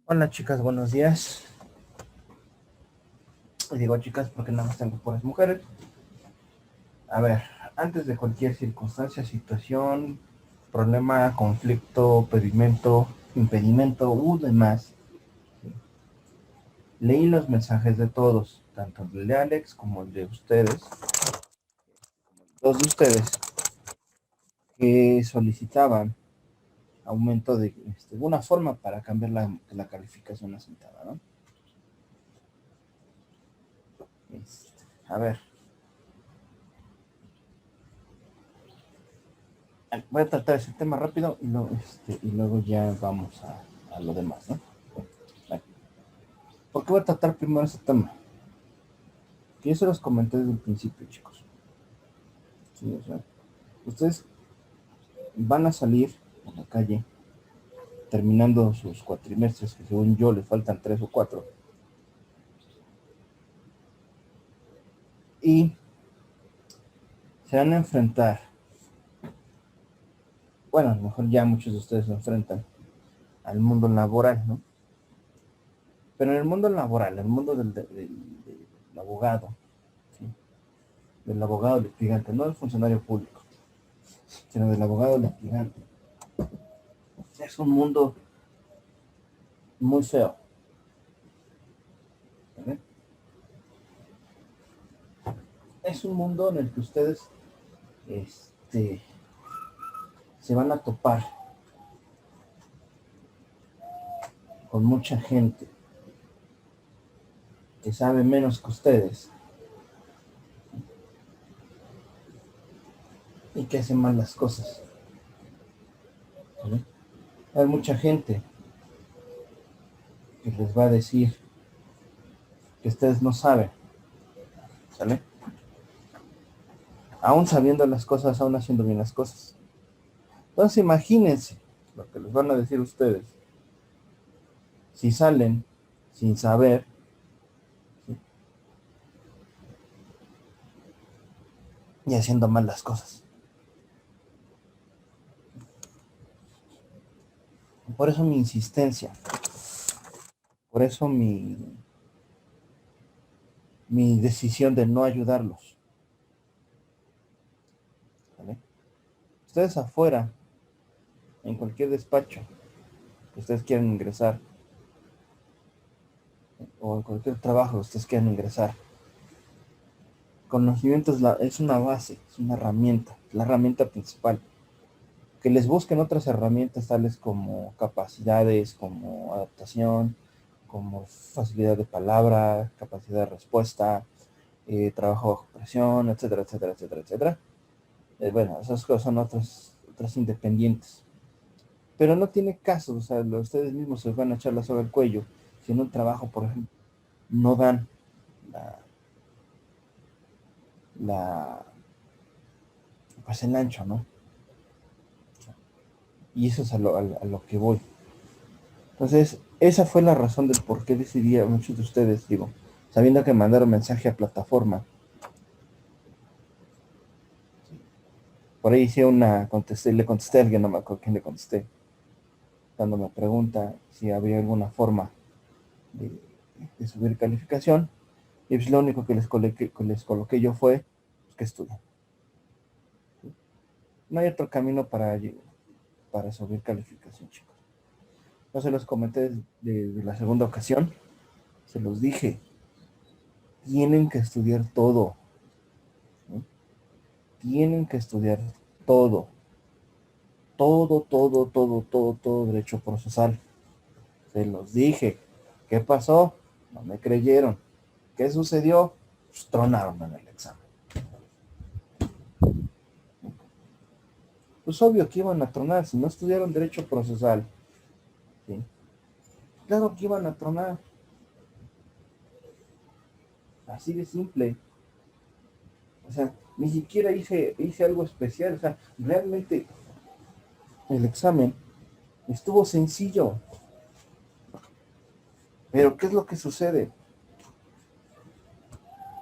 Hola chicas, buenos días. Y digo chicas porque nada más tengo puras mujeres. A ver, antes de cualquier circunstancia, situación, problema, conflicto, impedimento demás, leí los mensajes de todos, tanto el de Alex como el de ustedes, dos de ustedes, que solicitaban aumento de una forma para cambiar la calificación asentada, ¿no? A ver, voy a tratar ese tema rápido y luego ya vamos a lo demás, ¿no? Vale. ¿Por qué voy a tratar primero ese tema? Que yo se los comenté desde el principio, chicos. Sí, o sea, ustedes van a salir a la calle terminando sus cuatrimestres, que según yo les faltan 3 o 4, y se van a enfrentar, bueno, a lo mejor ya muchos de ustedes se enfrentan al mundo laboral, ¿no? Pero en el mundo laboral, el mundo del abogado, ¿sí? Del abogado litigante, no del funcionario público, sino del abogado litigante. Es un mundo muy feo, ¿vale? Es un mundo en el que ustedes se van a topar con mucha gente que sabe menos que ustedes y que hace mal las cosas, ¿vale? Hay mucha gente que les va a decir que ustedes no saben, ¿sale? Aún sabiendo las cosas, aún haciendo bien las cosas. Entonces imagínense lo que les van a decir ustedes si salen sin saber, ¿sí? Y haciendo mal las cosas. Por eso mi insistencia, por eso mi decisión de no ayudarlos, ¿vale? Ustedes afuera, en cualquier despacho que ustedes quieran ingresar, o en cualquier trabajo que ustedes quieran ingresar, conocimiento es una base, es una herramienta, la herramienta principal. Que les busquen otras herramientas tales como capacidades, como adaptación, como facilidad de palabra, capacidad de respuesta, trabajo bajo presión, etcétera, etcétera, etcétera, etcétera. Bueno, esas cosas son otras independientes. Pero no tiene caso, o sea, ustedes mismos se van a echar la soga al cuello si en un trabajo, por ejemplo, no dan la, la pues el ancho, ¿no? Y eso es a lo que voy. Entonces, esa fue la razón del por qué decidí a muchos de ustedes, digo, sabiendo que mandaron mensaje a plataforma. Por ahí hice le contesté a alguien, no me acuerdo quién le contesté, cuando me pregunta si habría alguna forma de, de subir calificación. Y pues lo único que les coloqué yo fue pues, que estudien. No hay otro camino para subir calificación, chicos. No se los comenté de la segunda ocasión, se los dije, tienen que estudiar todo, ¿no? Tienen que estudiar todo, todo, todo, todo, todo, todo derecho procesal. Se los dije. ¿Qué pasó? No me creyeron. ¿Qué sucedió? Pues tronaron en el examen. Pues obvio que iban a tronar si no estudiaron derecho procesal, ¿sí? Claro que iban a tronar. Así de simple. O sea, ni siquiera hice algo especial. O sea, realmente el examen estuvo sencillo. Pero ¿qué es lo que sucede?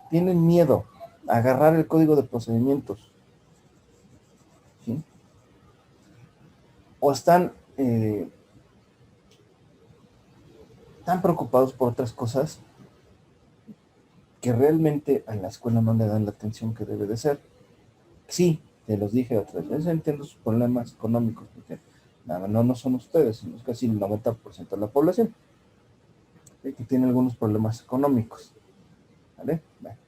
Tienen miedo a agarrar el código de procedimientos, ¿sí? O están tan preocupados por otras cosas que realmente a la escuela no le dan la atención que debe de ser. Sí, te los dije otras veces, entiendo sus problemas económicos, porque no son ustedes, sino es casi el 90% de la población que tiene algunos problemas económicos, ¿vale? Bueno,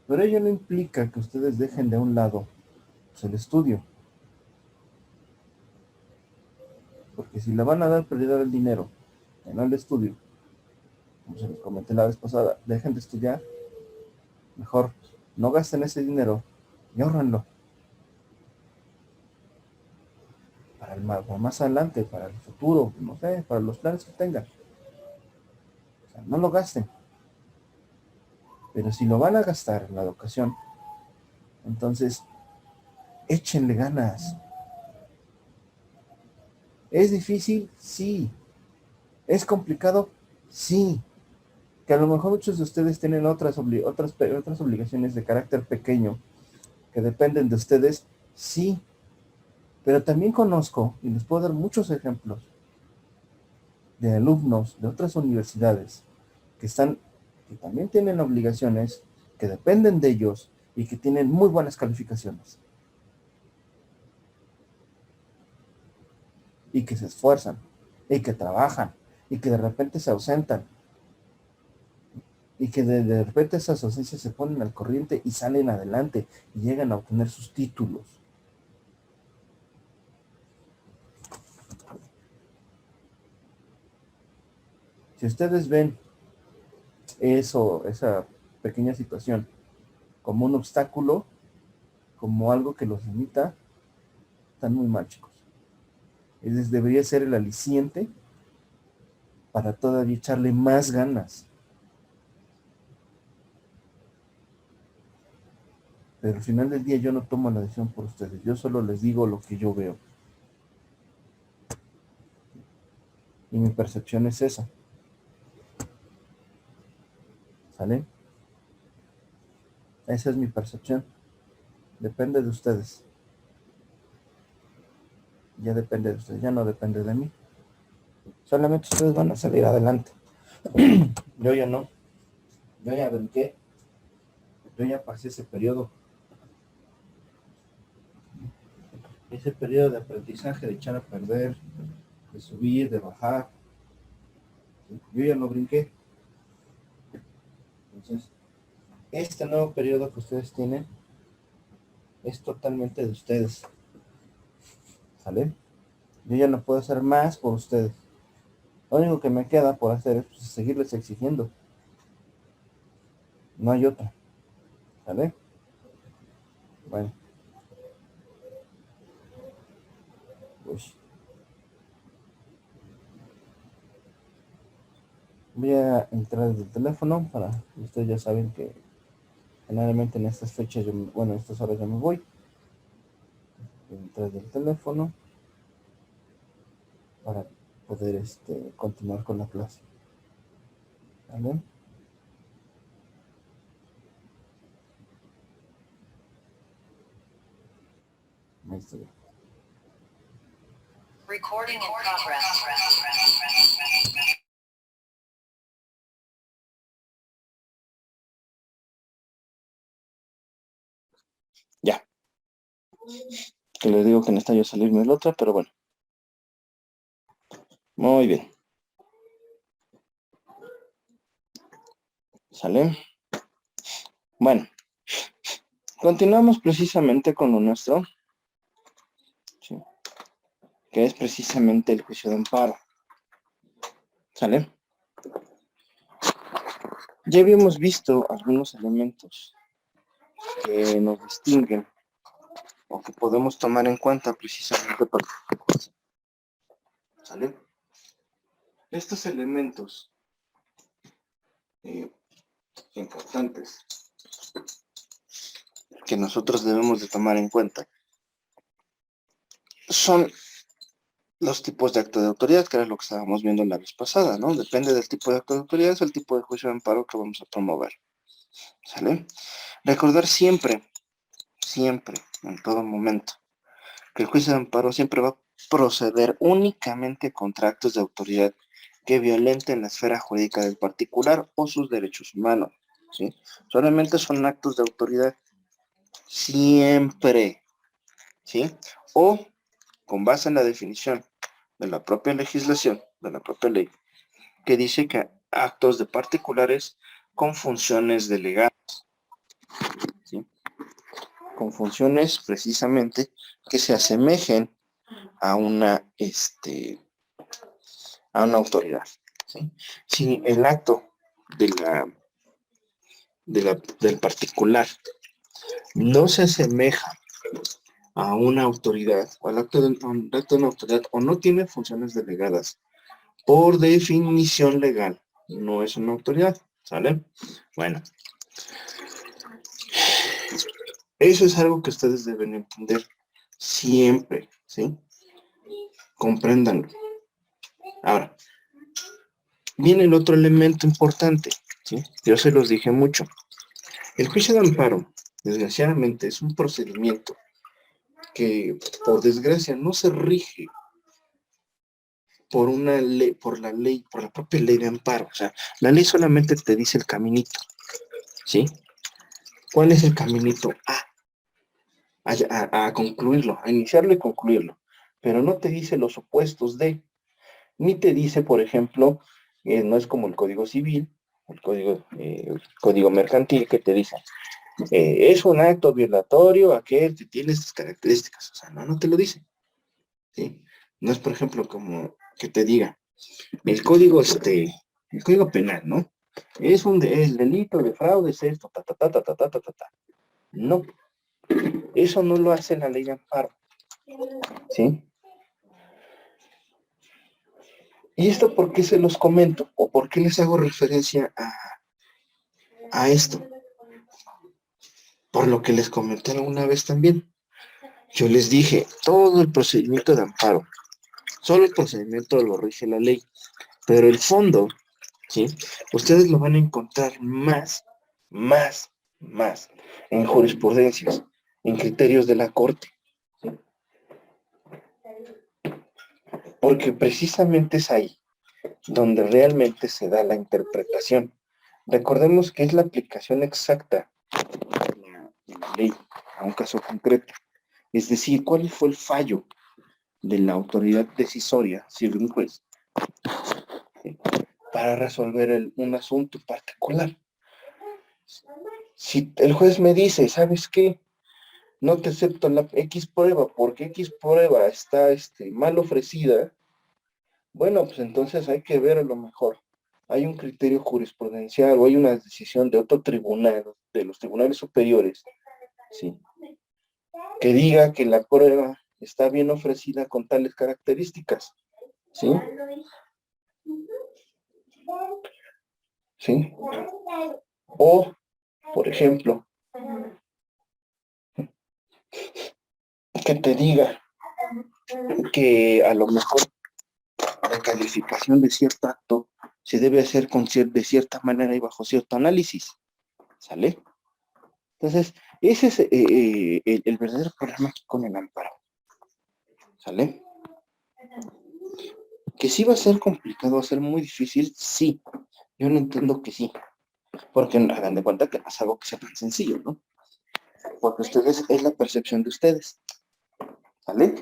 pero ello no implica que ustedes dejen de un lado pues, el estudio, porque si le van a dar prioridad al dinero, y no al estudio, como se les comenté la vez pasada, dejen de estudiar, mejor no gasten ese dinero y ahorrenlo para más adelante, para el futuro, no sé, para los planes que tengan. O sea, no lo gasten. Pero si lo van a gastar en la educación, entonces échenle ganas. ¿Es difícil? Sí. ¿Es complicado? Sí. Que a lo mejor muchos de ustedes tienen otras obligaciones de carácter pequeño que dependen de ustedes, sí. Pero también conozco, y les puedo dar muchos ejemplos, de alumnos de otras universidades que también tienen obligaciones, que dependen de ellos y que tienen muy buenas calificaciones. Y que se esfuerzan, y que trabajan, y que de repente se ausentan, y que de repente esas ausencias se ponen al corriente y salen adelante y llegan a obtener sus títulos. Si ustedes ven esa pequeña situación como un obstáculo, como algo que los limita, están muy mal, chicos. Debería ser el aliciente para todavía echarle más ganas. Pero al final del día yo no tomo la decisión por ustedes, yo solo les digo lo que yo veo. Y mi percepción es esa. ¿Sale? Esa es mi percepción. Depende de ustedes. Ya depende de ustedes, ya no depende de mí. Solamente ustedes van a salir adelante. Yo ya no. Yo ya brinqué. Yo ya pasé ese periodo. Ese periodo de aprendizaje, de echar a perder, de subir, de bajar. Yo ya lo brinqué. Entonces, este nuevo periodo que ustedes tienen es totalmente de ustedes. ¿Sale? Yo ya no puedo hacer más por ustedes. Lo único que me queda por hacer es pues, seguirles exigiendo. No hay otra. ¿Sale? Bueno. Pues voy a entrar desde el teléfono para... Ustedes ya saben que generalmente en estas fechas, en estas horas ya me voy. Voy a entrar del teléfono para poder continuar con la clase. ¿Vale? Ahí estoy. Recording in progress. Ya. Que les digo que necesito yo salirme del otro, pero bueno. Muy bien. ¿Sale? Bueno. Continuamos precisamente con lo nuestro. ¿Sí? Que es precisamente el juicio de amparo. ¿Sale? Ya habíamos visto algunos elementos que nos distinguen o que podemos tomar en cuenta precisamente para ¿sale? Estos elementos importantes que nosotros debemos de tomar en cuenta son los tipos de acto de autoridad, que era lo que estábamos viendo la vez pasada, ¿no? Depende del tipo de acto de autoridad, es el tipo de juicio de amparo que vamos a promover, ¿sale? Recordar siempre, en todo momento, que el juicio de amparo siempre va a proceder únicamente contra actos de autoridad que violenten la esfera jurídica del particular o sus derechos humanos, ¿sí? Solamente son actos de autoridad, siempre, ¿sí? O con base en la definición de la propia legislación, de la propia ley, que dice que actos de particulares con funciones delegadas, ¿sí? Con funciones precisamente que se asemejen a una autoridad, ¿sí? Si el acto de del particular no se asemeja a una autoridad o al acto de una autoridad o no tiene funciones delegadas, por definición legal, no es una autoridad, ¿sale? Bueno, eso es algo que ustedes deben entender siempre, ¿sí? Compréndanlo. Ahora, viene el otro elemento importante, ¿sí? Yo se los dije mucho. El juicio de amparo, desgraciadamente, es un procedimiento que, por desgracia, no se rige por una ley, por la propia ley de amparo. O sea, la ley solamente te dice el caminito, ¿sí? ¿Cuál es el caminito? A concluirlo, a iniciarlo y concluirlo. Pero no te dice los opuestos de, ni te dice, por ejemplo, no es como el Código Civil, el código Mercantil, que te dice, es un acto violatorio aquel que tiene estas características. O sea, no te lo dice, ¿sí? No es, por ejemplo, como que te diga, el código penal, ¿no? El delito de fraude es esto, ta, ta, ta, ta, ta, ta, ta, ta, ta. No, eso no lo hace la ley de amparo, ¿sí? ¿Y esto por qué se los comento? ¿O por qué les hago referencia a esto? Por lo que les comenté alguna vez también. Yo les dije, todo el procedimiento de amparo, solo el procedimiento lo rige la ley, pero el fondo, ¿sí? Ustedes lo van a encontrar más en jurisprudencias, en criterios de la Corte. Porque precisamente es ahí donde realmente se da la interpretación. Recordemos que es la aplicación exacta de la ley a un caso concreto. Es decir, ¿cuál fue el fallo de la autoridad decisoria, si de un juez, para resolver un asunto particular? Si el juez me dice, ¿sabes qué? No te acepto la X prueba porque X prueba está mal ofrecida, bueno, pues entonces hay que ver a lo mejor. Hay un criterio jurisprudencial o hay una decisión de otro tribunal, de los tribunales superiores, ¿sí? Que diga que la prueba está bien ofrecida con tales características, ¿sí? ¿Sí? O, por ejemplo, que te diga que a lo mejor la calificación de cierto acto se debe hacer de cierta manera y bajo cierto análisis, ¿sale? Entonces, ese es el verdadero problema con el amparo, ¿sale? Que sí va a ser complicado, va a ser muy difícil, sí. Yo no entiendo que sí, porque hagan de cuenta que no es algo que sea tan sencillo, ¿no? Porque ustedes, es la percepción de ustedes, ¿sale?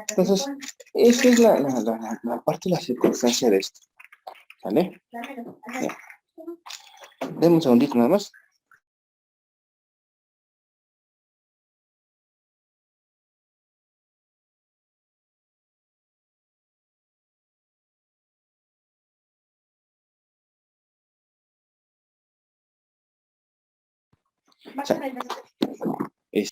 Entonces, esa es la parte de la circunstancia de esto, ¿sale? Denme un segundito nada más. O sea, es-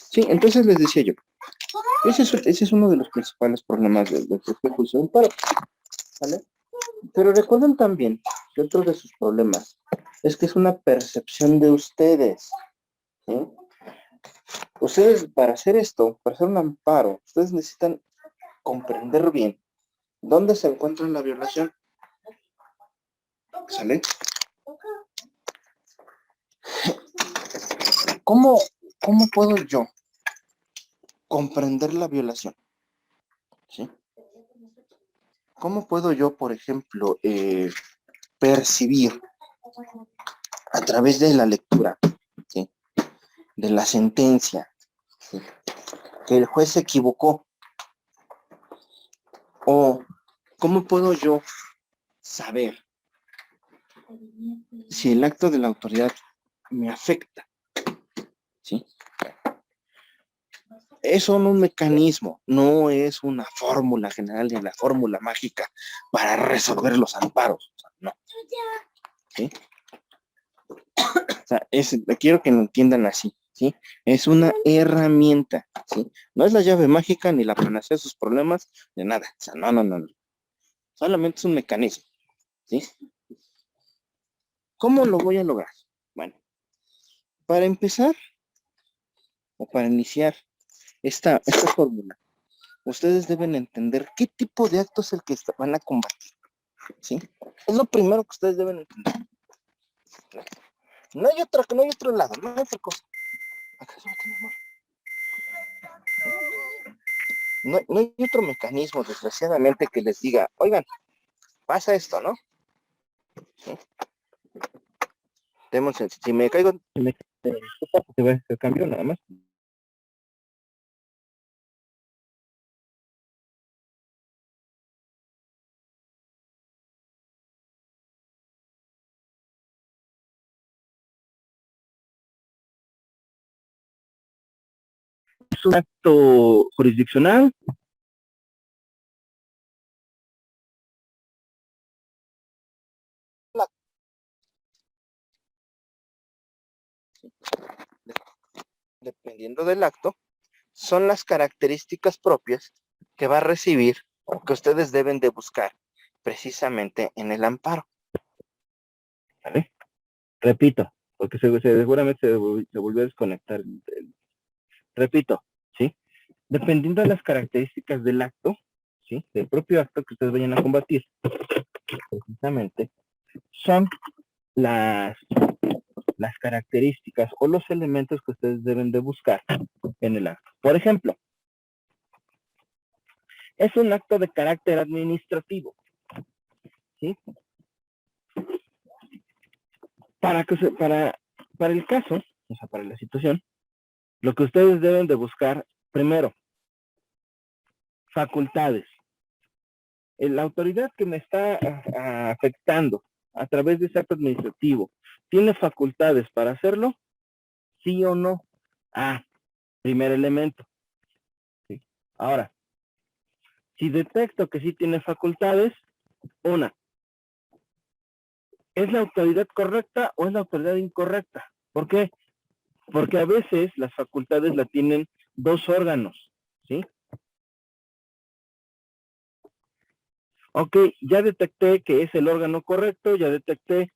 sí, entonces les decía yo, ese es uno de los principales problemas del propio juicio del paro, ¿vale? Pero recuerden también que otro de sus problemas es que es una percepción de ustedes, ¿sí? Ustedes, para hacer esto, para hacer un amparo, ustedes necesitan comprender bien dónde se encuentra la violación, ¿sale? ¿cómo puedo yo comprender la violación? ¿Sí? ¿Cómo puedo yo, por ejemplo, percibir a través de la lectura, ¿sí?, de la sentencia, ¿sí?, que el juez se equivocó? ¿O cómo puedo yo saber si el acto de la autoridad me afecta? ¿Sí? Es solo un mecanismo, no es una fórmula general ni la fórmula mágica para resolver los amparos. O sea, no. ¿Sí? O sea, quiero que lo entiendan así, ¿sí? Es una herramienta, ¿sí? No es la llave mágica ni la panacea de sus problemas, de nada. O sea, no. Solamente es un mecanismo, ¿sí? ¿Cómo lo voy a lograr? Bueno, para empezar, o para iniciar esta fórmula, ustedes deben entender qué tipo de acto es el que van a combatir, ¿sí? Es lo primero que ustedes deben entender. No hay otro lado, no hay otra cosa. Acá se mete mi amor. No hay otro mecanismo, desgraciadamente, que les diga, oigan, pasa esto, ¿no? ¿Sí? Si me caigo, se cambió nada más. Es un acto jurisdiccional. Dependiendo del acto, son las características propias que va a recibir o que ustedes deben de buscar precisamente en el amparo. ¿Vale? Repito, porque seguramente se volvió a desconectar. Repito, ¿sí? Dependiendo de las características del acto, ¿sí?, del propio acto que ustedes vayan a combatir, precisamente, son las características o los elementos que ustedes deben de buscar en el acto. Por ejemplo, es un acto de carácter administrativo, ¿sí? Para el caso, o sea, para la situación, lo que ustedes deben de buscar, primero, facultades. La autoridad que me está afectando a través de ese acto administrativo, ¿tiene facultades para hacerlo? ¿Sí o no? Primer elemento. ¿Sí? Ahora, si detecto que sí tiene facultades, ¿es la autoridad correcta o es la autoridad incorrecta? ¿Por qué? Porque a veces las facultades la tienen dos órganos, ¿sí? Ok, ya detecté que es el órgano correcto, ya detecté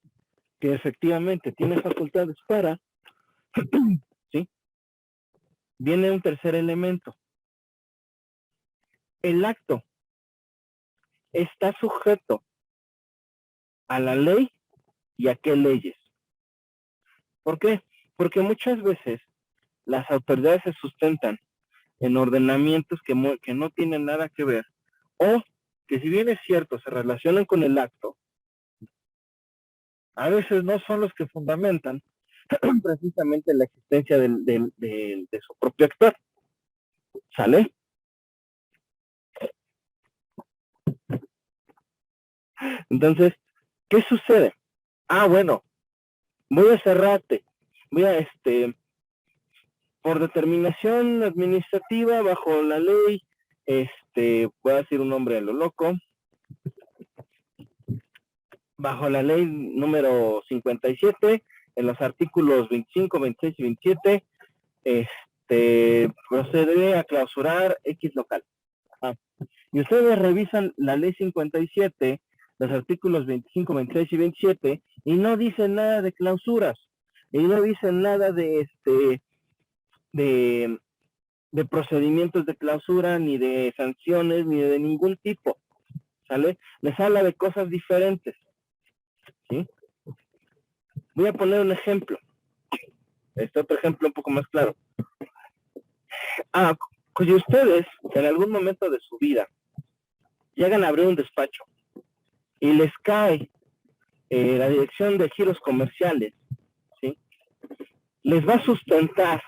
que efectivamente tiene facultades para, ¿sí? Viene un tercer elemento. El acto está sujeto a la ley y a qué leyes. ¿Por qué? Porque muchas veces las autoridades se sustentan en ordenamientos que no tienen nada que ver, o que si bien es cierto, se relacionan con el acto, a veces no son los que fundamentan precisamente la existencia de su propio actor. ¿Sale? Entonces, ¿qué sucede? Bueno, voy a cerrarte, voy a, por determinación administrativa, bajo la ley, voy a decir un nombre a lo loco, bajo la ley número 57, en los artículos 25, 26 y 27, procederé a clausurar X local. Y ustedes revisan la ley 57, los artículos 25, 26 y 27, y no dicen nada de clausuras, y no dicen nada de procedimientos de clausura, ni de sanciones, ni de ningún tipo, ¿sale? Les habla de cosas diferentes, ¿sí? Voy a poner un ejemplo. Este otro ejemplo un poco más claro. Si ustedes en algún momento de su vida llegan a abrir un despacho y les cae la dirección de giros comerciales, ¿sí? Les va a sustentar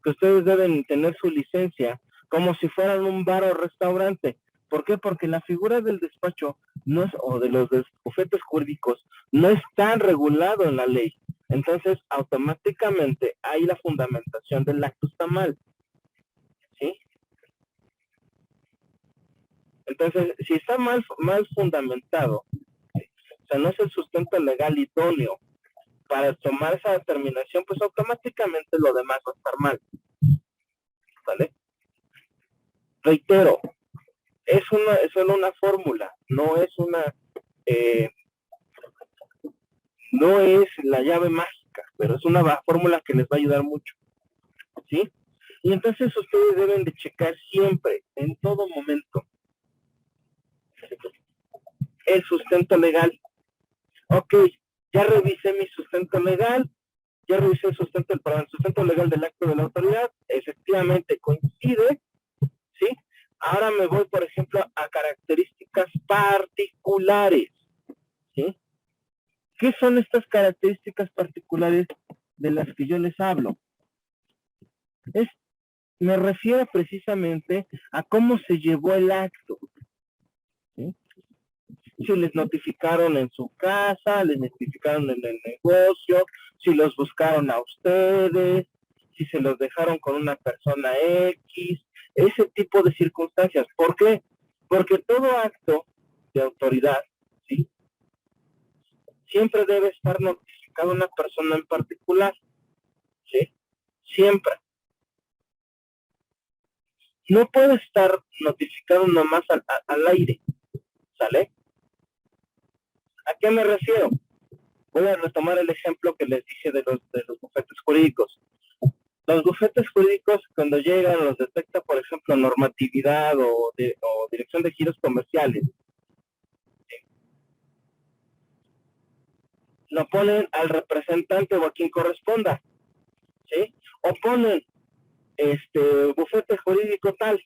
que ustedes deben tener su licencia como si fueran un bar o restaurante. ¿Por qué? Porque la figura del despacho no es, o de los bufetes jurídicos no está regulado en la ley. Entonces, automáticamente ahí la fundamentación del acto está mal, ¿sí? Entonces, si está mal fundamentado, o sea, no es el sustento legal idóneo para tomar esa determinación, pues automáticamente lo demás va a estar mal, ¿vale? Reitero, es solo una fórmula, no es no es la llave mágica, pero es una fórmula que les va a ayudar mucho, ¿sí? Y entonces ustedes deben de checar siempre, en todo momento, el sustento legal. Ok, ya revisé mi sustento legal, ya revisé el sustento legal del acto de la autoridad, efectivamente coincide, ¿sí? Ahora me voy, por ejemplo, a características particulares, ¿sí? ¿Qué son estas características particulares de las que yo les hablo? Me refiero precisamente a cómo se llevó el acto, ¿sí? Si les notificaron en su casa, les notificaron en el negocio, si los buscaron a ustedes, si se los dejaron con una persona X, ese tipo de circunstancias. ¿Por qué? Porque todo acto de autoridad, ¿sí?, siempre debe estar notificado a una persona en particular, ¿sí? Siempre. No puede estar notificado nomás al aire, ¿sale? ¿A qué me refiero? Voy a retomar el ejemplo que les dije de los bufetes jurídicos. Los bufetes jurídicos, cuando llegan, los detecta, por ejemplo, normatividad o dirección de giros comerciales, ¿sí?, lo ponen al representante o a quien corresponda, ¿sí? O ponen bufete jurídico tal.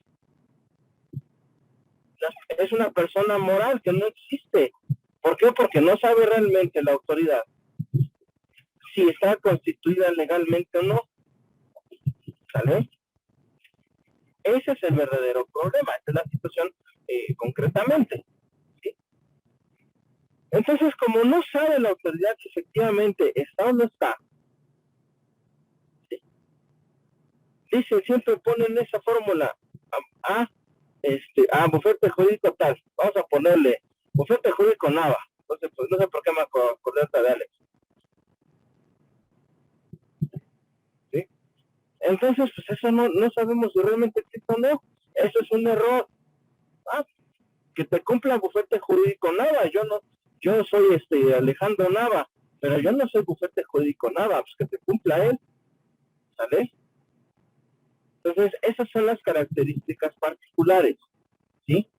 Es una persona moral que no existe. ¿Por qué? Porque no sabe realmente la autoridad si está constituida legalmente o no, ¿sale? Ese es el verdadero problema, esa es la situación concretamente, ¿sí? Entonces, como no sabe la autoridad si efectivamente está o no está, ¿sí?, dicen, siempre ponen esa fórmula, bufete jurídico tal, vamos a ponerle bufete jurídico Nava. Entonces, pues no sé por qué me acordé de Alex, ¿sí? Entonces, pues eso no sabemos si realmente existe o no. Eso es un error. Que te cumpla bufete jurídico Nava. Yo soy Alejandro Nava, pero yo no soy bufete jurídico Nava, pues que te cumpla él, ¿sale? Entonces, esas son las características particulares, ¿sí?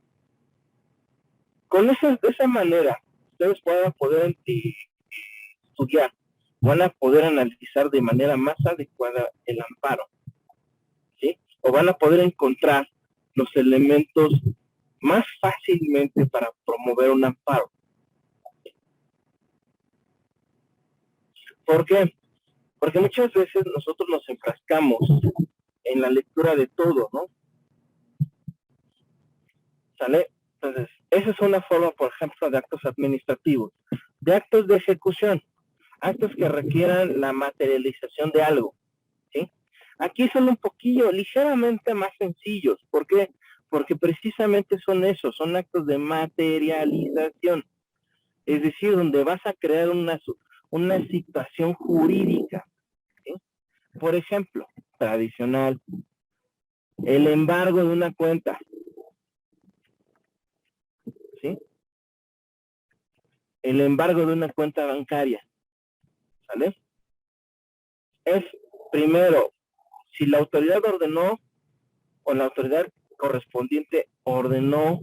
De esa manera, ustedes van a poder estudiar, van a poder analizar de manera más adecuada el amparo, ¿sí? O van a poder encontrar los elementos más fácilmente para promover un amparo. ¿Por qué? Porque muchas veces nosotros nos enfrascamos en la lectura de todo, ¿no? ¿Sale? Entonces, esa es una forma, por ejemplo, de actos administrativos. De actos de ejecución, actos que requieran la materialización de algo, ¿sí? Aquí son un poquillo, ligeramente más sencillos. ¿Por qué? Porque precisamente son esos, son actos de materialización. Es decir, donde vas a crear una situación jurídica, ¿sí? Por ejemplo, tradicional, el embargo de una cuenta, ¿sí? El embargo de una cuenta bancaria, ¿sale? Es, primero, si la autoridad ordenó o la autoridad correspondiente ordenó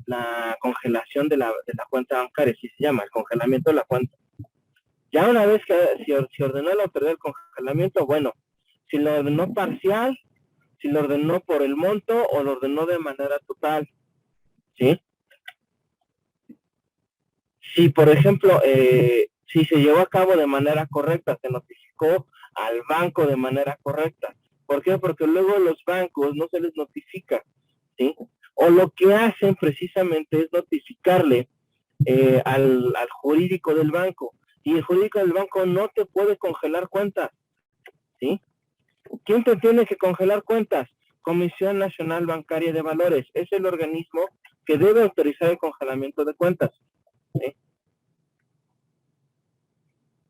la congelación de la cuenta bancaria, así se llama, el congelamiento de la cuenta. Ya una vez que si ordenó la autoridad del congelamiento, bueno, si lo ordenó parcial, si lo ordenó por el monto o lo ordenó de manera total, ¿sí? Si, por ejemplo, si se llevó a cabo de manera correcta, se notificó al banco de manera correcta. ¿Por qué? Porque luego los bancos no se les notifica, ¿sí? O lo que hacen precisamente es notificarle al jurídico del banco. Y el jurídico del banco no te puede congelar cuentas, ¿sí? ¿Quién te tiene que congelar cuentas? Comisión Nacional Bancaria de Valores. Es el organismo que debe autorizar el congelamiento de cuentas, ¿sí?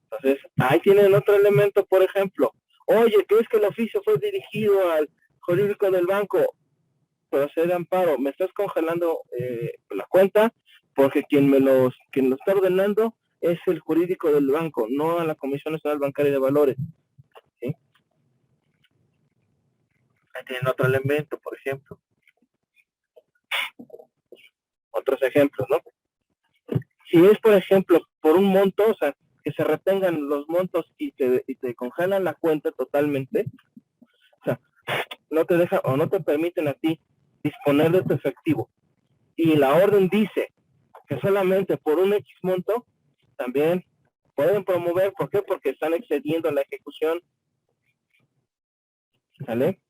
Entonces, ahí tienen otro elemento, por ejemplo. Oye, ¿crees que el oficio fue dirigido al jurídico del banco? Procede amparo. Me estás congelando la cuenta porque quien lo está ordenando es el jurídico del banco, no a la Comisión Nacional Bancaria de Valores, ¿sí? Ahí tienen otro elemento, por ejemplo. Otros ejemplos, ¿no? Si es, por ejemplo, por un monto, o sea, que se retengan los montos y te congelan la cuenta totalmente, o sea, no te deja o no te permiten a ti disponer de tu efectivo. Y la orden dice que solamente por un X monto, también pueden promover. ¿Por qué? Porque están excediendo la ejecución. ¿Sale?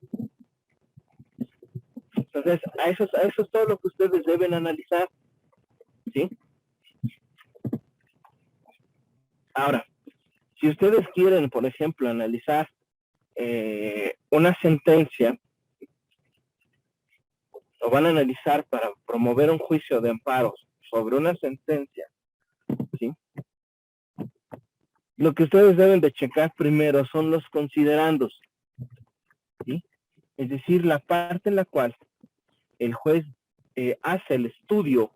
Entonces, a eso es todo lo que ustedes deben analizar, ¿sí? Ahora, si ustedes quieren, por ejemplo, analizar una sentencia, o van a analizar para promover un juicio de amparos sobre una sentencia, ¿sí? Lo que ustedes deben de checar primero son los considerandos, ¿sí? Es decir, la parte en la cual el juez hace el estudio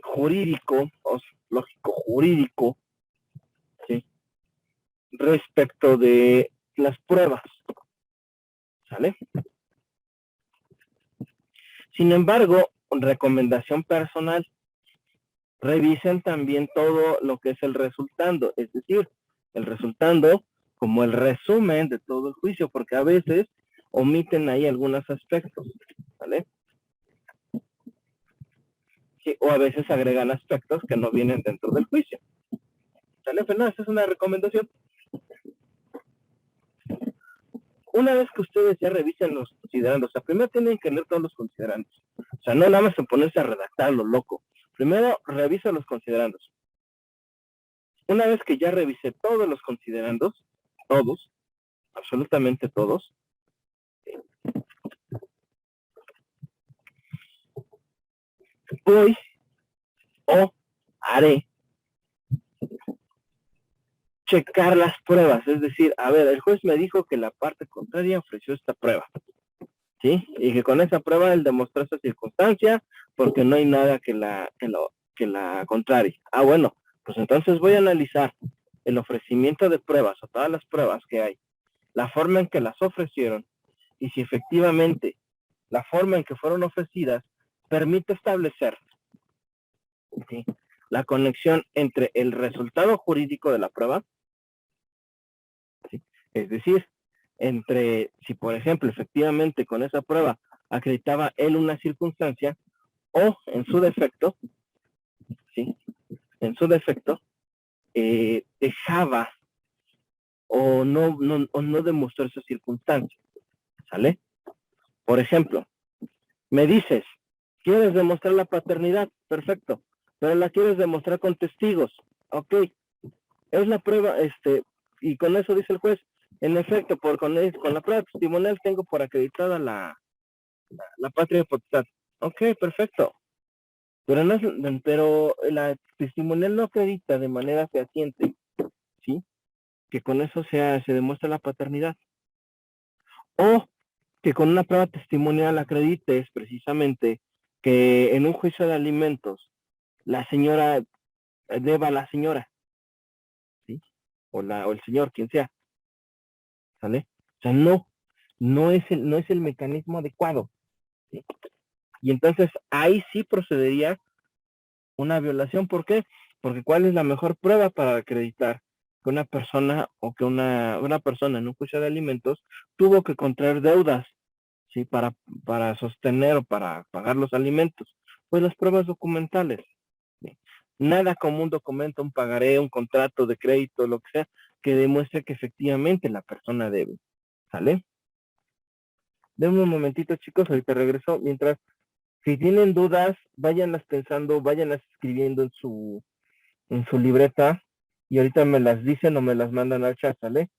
jurídico, o lógico jurídico, ¿sí? Respecto de las pruebas, ¿sale? Sin embargo, recomendación personal, revisen también todo lo que es el resultando, es decir, el resultando como el resumen de todo el juicio, porque a veces omiten ahí algunos aspectos, ¿vale? Sí, o a veces agregan aspectos que no vienen dentro del juicio. ¿Sale? Pero no, esa es una recomendación. Una vez que ustedes ya revisen los considerandos, o sea, primero tienen que leer todos los considerandos. O sea, no nada más en ponerse a redactar lo loco. Primero, revisa los considerandos. Una vez que ya revisé todos los considerandos, todos, absolutamente todos, voy o haré checar las pruebas. Es decir, a ver, el juez me dijo que la parte contraria ofreció esta prueba, ¿sí? Y que con esa prueba él demostró esa circunstancia porque no hay nada que la contrarie. Ah, bueno, pues entonces voy a analizar el ofrecimiento de pruebas o todas las pruebas que hay, la forma en que las ofrecieron y si efectivamente la forma en que fueron ofrecidas permite establecer, ¿sí?, la conexión entre el resultado jurídico de la prueba, ¿sí?, es decir, entre si por ejemplo efectivamente con esa prueba acreditaba él una circunstancia o en su defecto, ¿sí?, en su defecto dejaba o no demostró esa circunstancia, ¿sale? Por ejemplo, me dices, ¿quieres demostrar la paternidad? Perfecto, pero la quieres demostrar con testigos. Ok, es la prueba, y con eso dice el juez, en efecto, con la prueba testimonial tengo por acreditada la patria potestad. Ok, perfecto. Pero la testimonial no acredita de manera fehaciente, ¿sí?, que con eso se demuestra la paternidad. O que con una prueba testimonial acredites precisamente que en un juicio de alimentos la señora deba a la señora, ¿sí?, o el señor, quien sea, ¿sale? O sea, no es el mecanismo adecuado, ¿sí? Y entonces ahí sí procedería una violación. ¿Por qué? Porque ¿cuál es la mejor prueba para acreditar que una persona o que una persona en un juicio de alimentos tuvo que contraer deudas, ¿sí? Para sostener o para pagar los alimentos? Pues las pruebas documentales. ¿Sí? Nada como un documento, un pagaré, un contrato de crédito, lo que sea, que demuestre que efectivamente la persona debe. ¿Sale? Denme un momentito, chicos, ahorita regreso. Mientras, si tienen dudas, váyanlas pensando, váyanlas escribiendo en su libreta y ahorita me las dicen o me las mandan al chat, ¿sale?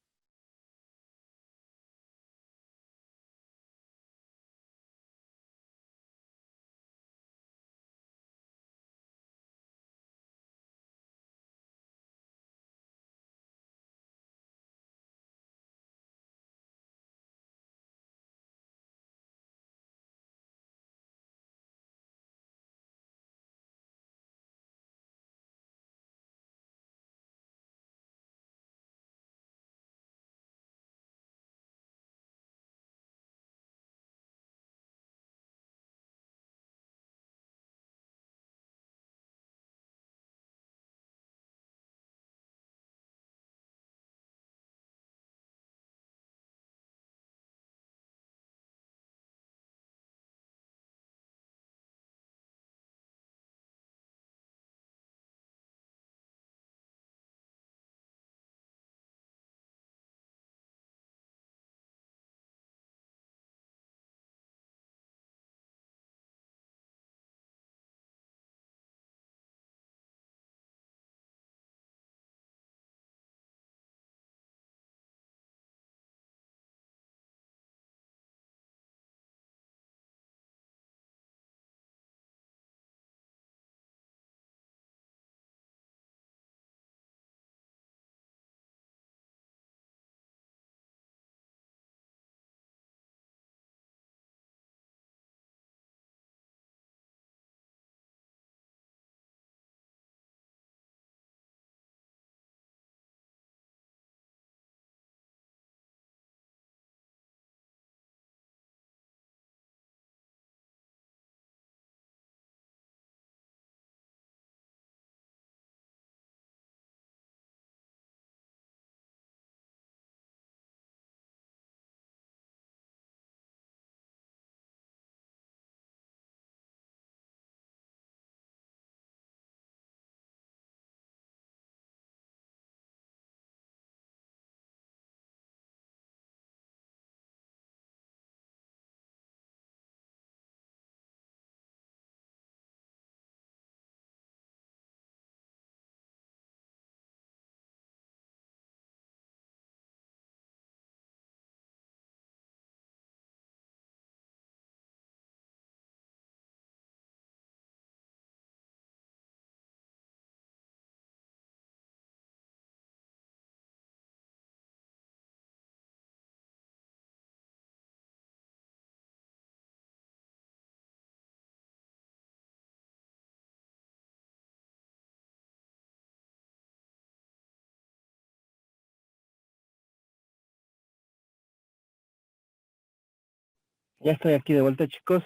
Ya estoy aquí de vuelta, chicos.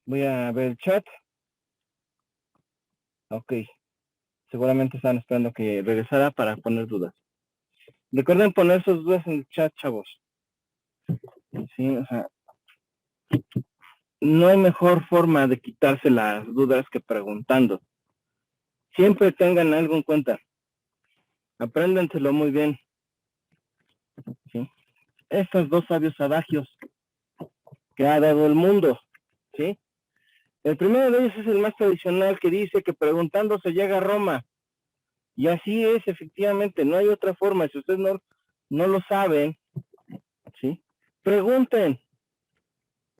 Voy a ver el chat. Ok. Seguramente están esperando que regresara para poner dudas. Recuerden poner sus dudas en el chat, chavos. Sí, o sea, no hay mejor forma de quitarse las dudas que preguntando. Siempre tengan algo en cuenta. Apréndenselo muy bien. ¿Sí? Estos dos sabios adagios que ha dado el mundo. ¿Sí? El primero de ellos es el más tradicional que dice que preguntando se llega a Roma. Y así es, efectivamente, no hay otra forma. Si ustedes no lo saben, ¿sí? Pregunten.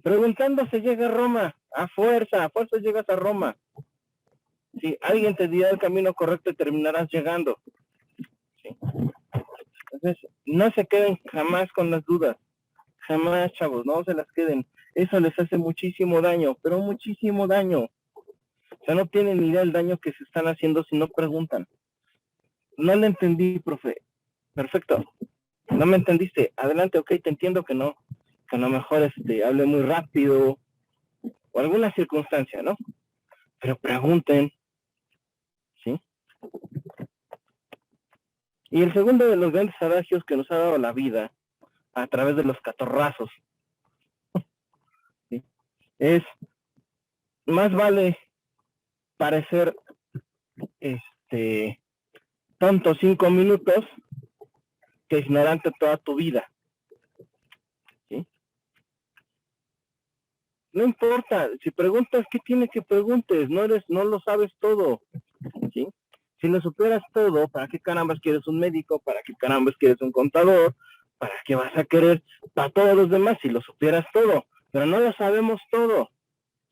Preguntando se llega a Roma. A fuerza llegas a Roma. Si alguien te dirá el camino correcto y terminarás llegando. ¿Sí? Entonces, no se queden jamás con las dudas. Jamás, chavos, no se las queden. Eso les hace muchísimo daño, pero muchísimo daño. O sea, no tienen ni idea del daño que se están haciendo si no preguntan. No le entendí, profe. Perfecto. No me entendiste. Adelante, ok, te entiendo que no. Que a lo mejor hable muy rápido o alguna circunstancia, ¿no? Pero pregunten, ¿sí? Y el segundo de los grandes adagios que nos ha dado la vida a través de los catorrazos, ¿sí?, es: más vale parecer tonto 5 minutos que ignorante toda tu vida, ¿sí? No importa, si preguntas, ¿qué tiene que preguntes? No lo sabes todo, ¿sí? Si lo supieras todo, ¿para qué carambas quieres un médico? ¿Para qué carambas quieres un contador? ¿Para qué vas a querer para todos los demás si lo supieras todo? Pero no lo sabemos todo,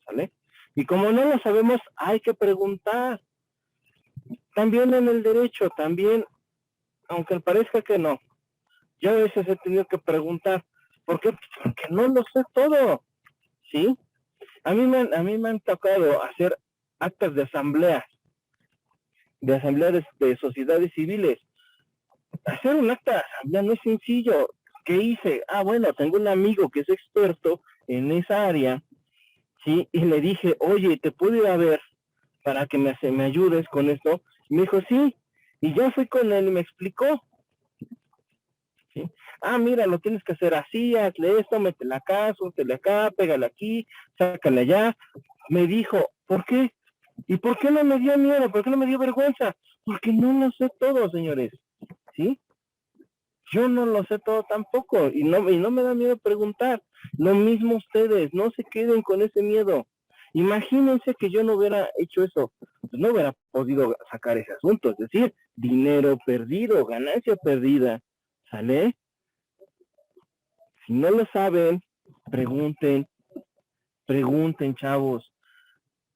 ¿sale? Y como no lo sabemos, hay que preguntar. También en el derecho, también, aunque parezca que no, yo a veces he tenido que preguntar. ¿Por qué? Porque no lo sé todo, ¿sí? A mí me han tocado hacer actas de asambleas de sociedades civiles. Hacer un acta de asamblea no es sencillo. ¿Qué hice? Bueno, tengo un amigo que es experto en esa área, ¿sí? Y le dije, oye, ¿te puedo ir a ver para que me ayudes con esto? Y me dijo, sí. Y ya fui con él y me explicó, ¿sí? Mira, lo tienes que hacer así, hazle esto, métele acá, súbele acá, pégale aquí, sácale allá. Me dijo, ¿por qué? ¿Y por qué no me dio miedo? ¿Por qué no me dio vergüenza? Porque no lo sé todo, señores, ¿sí? Yo no lo sé todo tampoco, y no me da miedo preguntar. Lo mismo ustedes, no se queden con ese miedo. Imagínense que yo no hubiera hecho eso, pues no hubiera podido sacar ese asunto, es decir, dinero perdido, ganancia perdida, ¿sale? Si no lo saben, pregunten, chavos.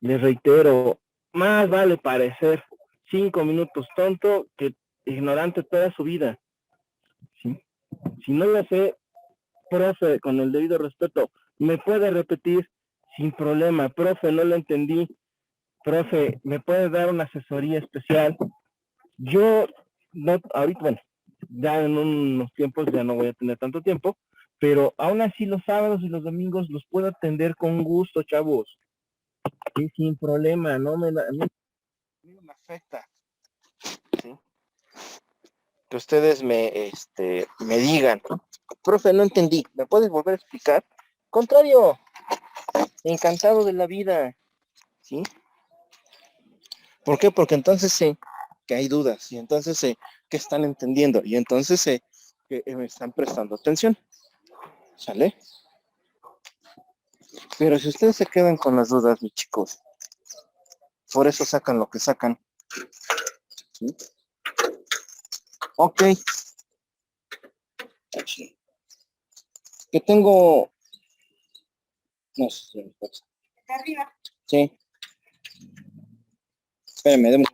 Les reitero, más vale parecer 5 minutos tonto que ignorante toda su vida, ¿sí? Si no lo sé, profe, con el debido respeto, me puede repetir sin problema. Profe, no lo entendí. Profe, ¿me puede dar una asesoría especial? Yo, no, ahorita, bueno, ya en unos tiempos ya no voy a tener tanto tiempo, pero aún así los sábados y los domingos los puedo atender con gusto, chavos. Sí, sin problema, no me afecta, ¿sí? Que ustedes me digan, profe, no entendí, ¿me puedes volver a explicar? Contrario, encantado de la vida, ¿sí? ¿Por qué? Porque entonces sé que hay dudas, y entonces sé que están entendiendo, y entonces sé que me están prestando atención, ¿sale? Pero si ustedes se quedan con las dudas, mis chicos, por eso sacan lo que sacan, ¿sí? Ok. Que tengo... No sé. ¿Está arriba? Sí. Espérenme, déjame.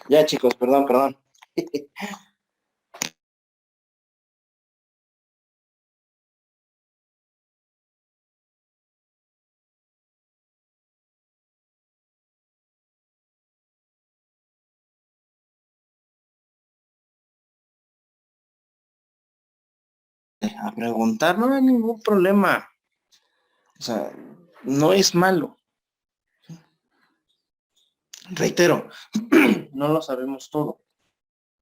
Ya, chicos, perdón. A preguntar no hay ningún problema. O sea, no es malo. Reitero, no lo sabemos todo.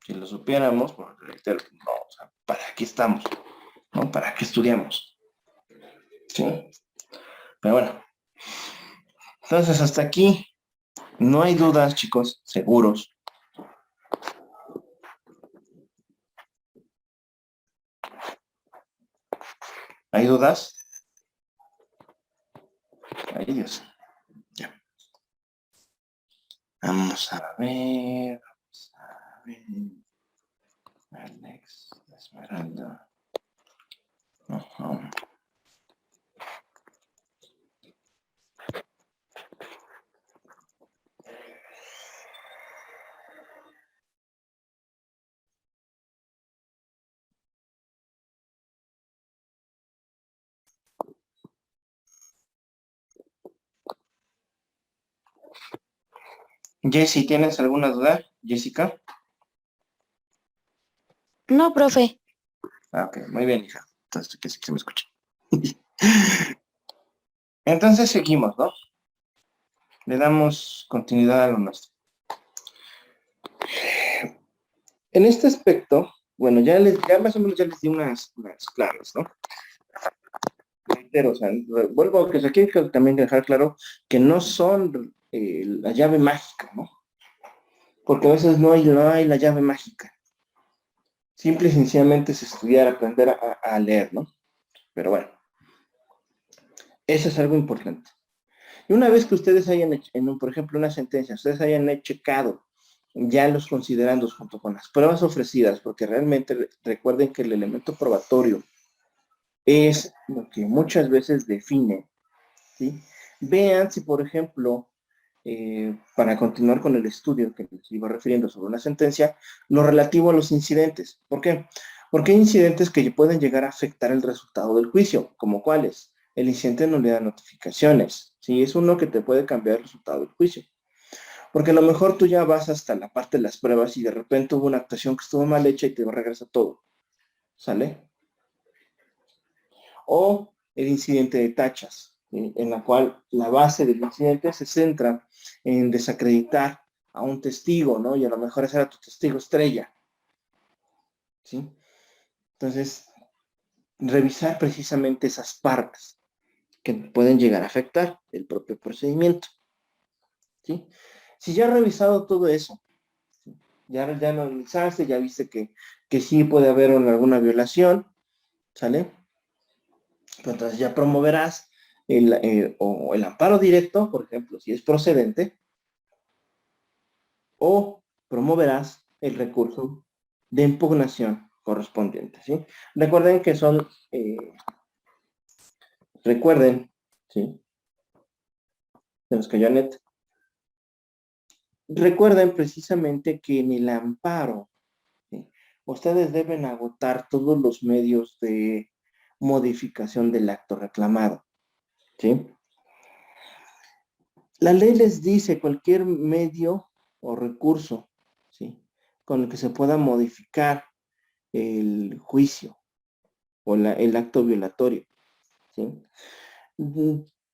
Si lo supiéramos, pues reitero, no, o sea, ¿para qué estamos? ¿No? ¿Para qué estudiamos? ¿Sí? Pero bueno. Entonces, hasta aquí no hay dudas, chicos, seguros. ¿Hay dudas? ellos. Ya. Vamos a ver. Alex, Esmeralda. Ajá. Jessy, ¿tienes alguna duda? Jessica. No, profe. Ok, muy bien, hija. Entonces, que sí que se me escucha. Entonces seguimos, ¿no? Le damos continuidad a lo nuestro. En este aspecto, bueno, ya más o menos ya les di unas claves, ¿no? Pero, o sea, vuelvo a que aquí hay que también dejar claro que no son la llave mágica, ¿no? Porque a veces no hay la llave mágica. Simple y sencillamente es estudiar, aprender a leer, ¿no? Pero bueno, eso es algo importante. Y una vez que ustedes hayan hecho, por ejemplo, una sentencia, ustedes hayan checado ya los considerandos junto con las pruebas ofrecidas, porque realmente recuerden que el elemento probatorio es lo que muchas veces define, ¿sí? Vean si, por ejemplo, para continuar con el estudio que les iba refiriendo sobre una sentencia, lo relativo a los incidentes. ¿Por qué? Porque hay incidentes que pueden llegar a afectar el resultado del juicio, como cuáles. El incidente no le da notificaciones, ¿sí? Es uno que te puede cambiar el resultado del juicio. Porque a lo mejor tú ya vas hasta la parte de las pruebas y de repente hubo una actuación que estuvo mal hecha y te regresa todo. ¿Sale? O el incidente de tachas, ¿sí? En la cual la base del incidente se centra en desacreditar a un testigo, ¿no? Y a lo mejor ese era tu testigo estrella, ¿sí? Entonces, revisar precisamente esas partes que pueden llegar a afectar el propio procedimiento, ¿sí? Si ya has revisado todo eso, ¿sí? Ya lo analizaste, ya viste que sí puede haber alguna violación, ¿sale? Entonces ya promoverás o el amparo directo, por ejemplo, si es procedente, o promoverás el recurso de impugnación correspondiente, ¿sí? Recuerden que ¿sí? Se nos cayó net. Recuerden precisamente que en el amparo, ¿sí? Ustedes deben agotar todos los medios de modificación del acto reclamado, ¿sí? La ley les dice cualquier medio o recurso, ¿sí? Con el que se pueda modificar el juicio o el acto violatorio, ¿sí?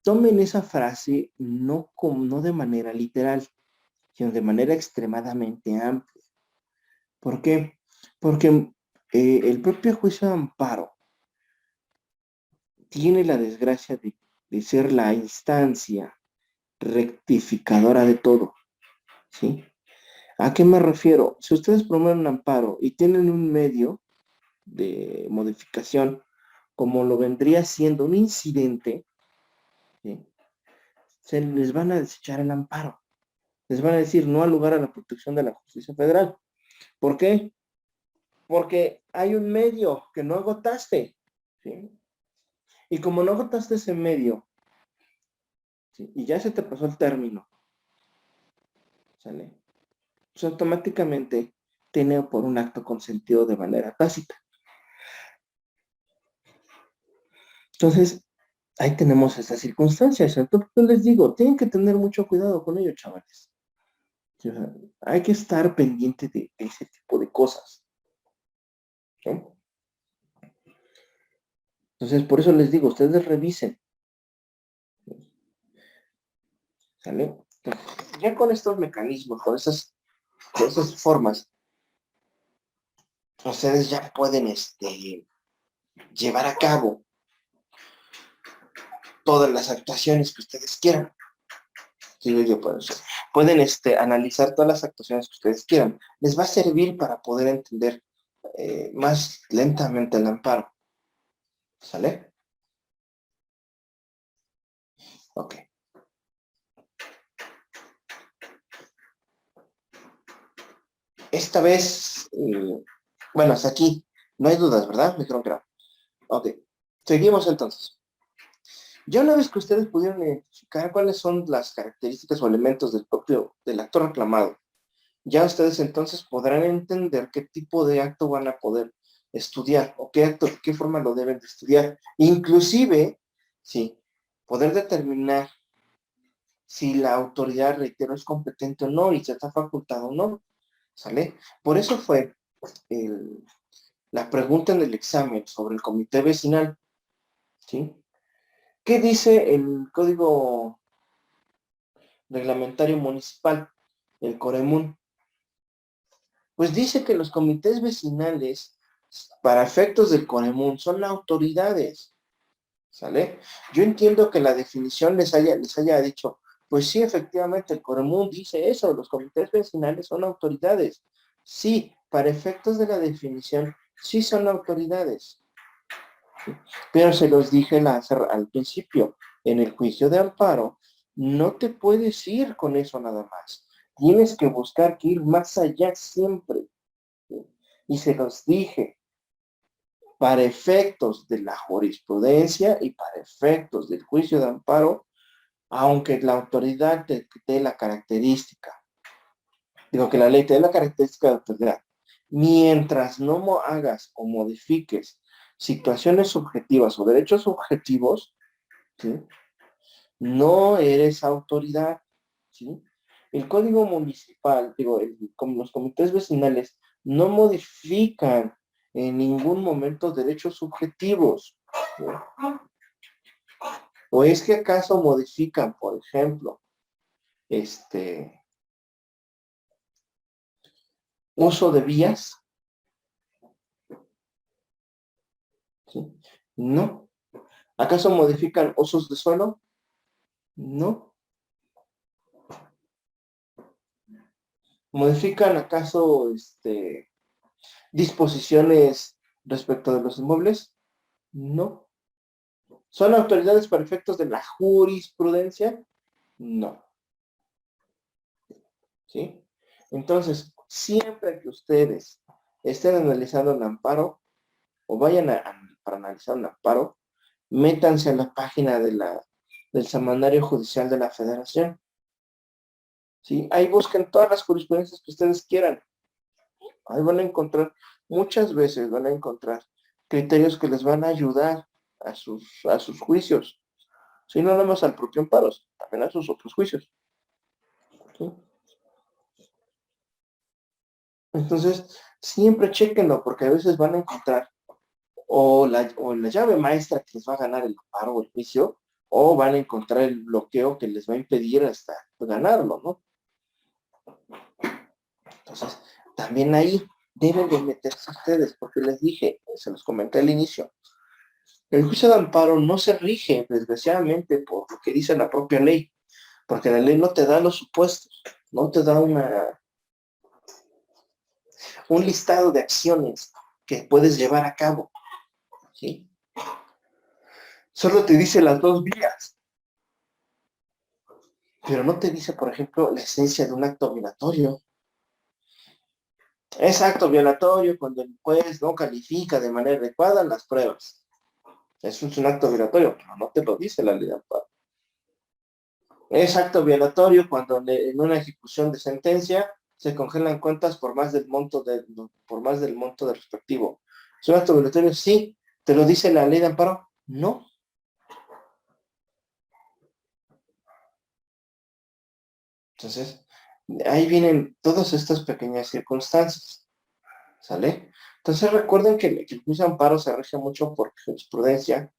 Tomen esa frase no de manera literal, sino de manera extremadamente amplia. ¿Por qué? Porque el propio juicio de amparo tiene la desgracia de ser la instancia rectificadora de todo, ¿sí? ¿A qué me refiero? Si ustedes promueven un amparo y tienen un medio de modificación, como lo vendría siendo un incidente, ¿sí? Se les van a desechar el amparo. Les van a decir no al lugar a la protección de la justicia federal. ¿Por qué? Porque hay un medio que no agotaste, ¿sí? Y como no agotaste ese medio, ¿sí? Y ya se te pasó el término, ¿sale? Pues automáticamente tiene por un acto consentido de manera tácita. Entonces, ahí tenemos estas circunstancias. Entonces, les digo, tienen que tener mucho cuidado con ello, chavales. O sea, hay que estar pendiente de ese tipo de cosas, ¿no? Entonces, por eso les digo, ustedes revisen, ¿sale? Entonces, ya con estos mecanismos, con esas formas, ustedes ya pueden llevar a cabo todas las actuaciones que ustedes quieran. Sí, pueden analizar todas las actuaciones que ustedes quieran. Les va a servir para poder entender más lentamente el amparo. ¿Sale? Ok. esta vez, bueno, hasta aquí, no hay dudas, ¿verdad? Me dijeron que no. Ok, seguimos entonces. Ya una vez que ustedes pudieron identificar cuáles son las características o elementos del acto reclamado, ya ustedes entonces podrán entender qué tipo de acto van a poder estudiar o qué acto, qué forma lo deben de estudiar. Inclusive, sí, poder determinar si la autoridad, reitero, es competente o no y se está facultado o no, ¿sale? Por eso fue la pregunta en el examen sobre el comité vecinal, ¿sí? ¿Qué dice el código reglamentario municipal, el Coremún? Pues dice que los comités vecinales, para efectos del Coremún, son autoridades, ¿sale? Yo entiendo que la definición les haya dicho, pues sí, efectivamente, el Coremún dice eso, los comités vecinales son autoridades. Sí, para efectos de la definición, sí son autoridades. Pero se los dije al principio, en el juicio de amparo, no te puedes ir con eso nada más. Tienes que buscar que ir más allá siempre. ¿Sí? Y se los dije, para efectos de la jurisprudencia y para efectos del juicio de amparo, aunque la autoridad te dé la característica, digo que la ley te dé la característica de autoridad, mientras no hagas o modifiques situaciones subjetivas o derechos subjetivos, ¿sí? No eres autoridad, ¿sí? El código municipal, digo, como los comités vecinales, no modifican en ningún momento derechos subjetivos, ¿sí? ¿O es que acaso modifican, por ejemplo, uso de vías? ¿Sí? No. ¿Acaso modifican usos de suelo? No. ¿Modifican acaso disposiciones respecto de los inmuebles? No. ¿Son autoridades para efectos de la jurisprudencia? No. ¿Sí? Entonces, siempre que ustedes estén analizando un amparo o vayan para analizar un amparo, métanse a la página del Semanario Judicial de la Federación. ¿Sí? Ahí busquen todas las jurisprudencias que ustedes quieran. Ahí van a encontrar, muchas veces van a encontrar criterios que les van a ayudar a sus juicios. Sí, no nada más al propio amparo, también a sus otros juicios. ¿Sí? Entonces, siempre chequenlo, porque a veces van a encontrar o la llave maestra que les va a ganar el amparo o el juicio, o van a encontrar el bloqueo que les va a impedir hasta ganarlo, ¿no? Entonces, también ahí deben de meterse ustedes, porque les dije, se los comenté al inicio, el juicio de amparo no se rige, desgraciadamente, por lo que dice la propia ley, porque la ley no te da los supuestos, no te da un listado de acciones que puedes llevar a cabo, ¿sí? Solo te dice las dos vías, pero no te dice, por ejemplo, la esencia de un acto violatorio. Es acto violatorio cuando el juez no califica de manera adecuada las pruebas. Eso es un acto violatorio, pero no te lo dice la ley de amparo. Es acto violatorio cuando en una ejecución de sentencia se congelan cuentas por más del monto del respectivo. ¿Es un acto violatorio? Sí. ¿Te lo dice la ley de amparo? No. Entonces, ahí vienen todas estas pequeñas circunstancias, ¿sale? Entonces recuerden que el juicio de amparo se rige mucho por jurisprudencia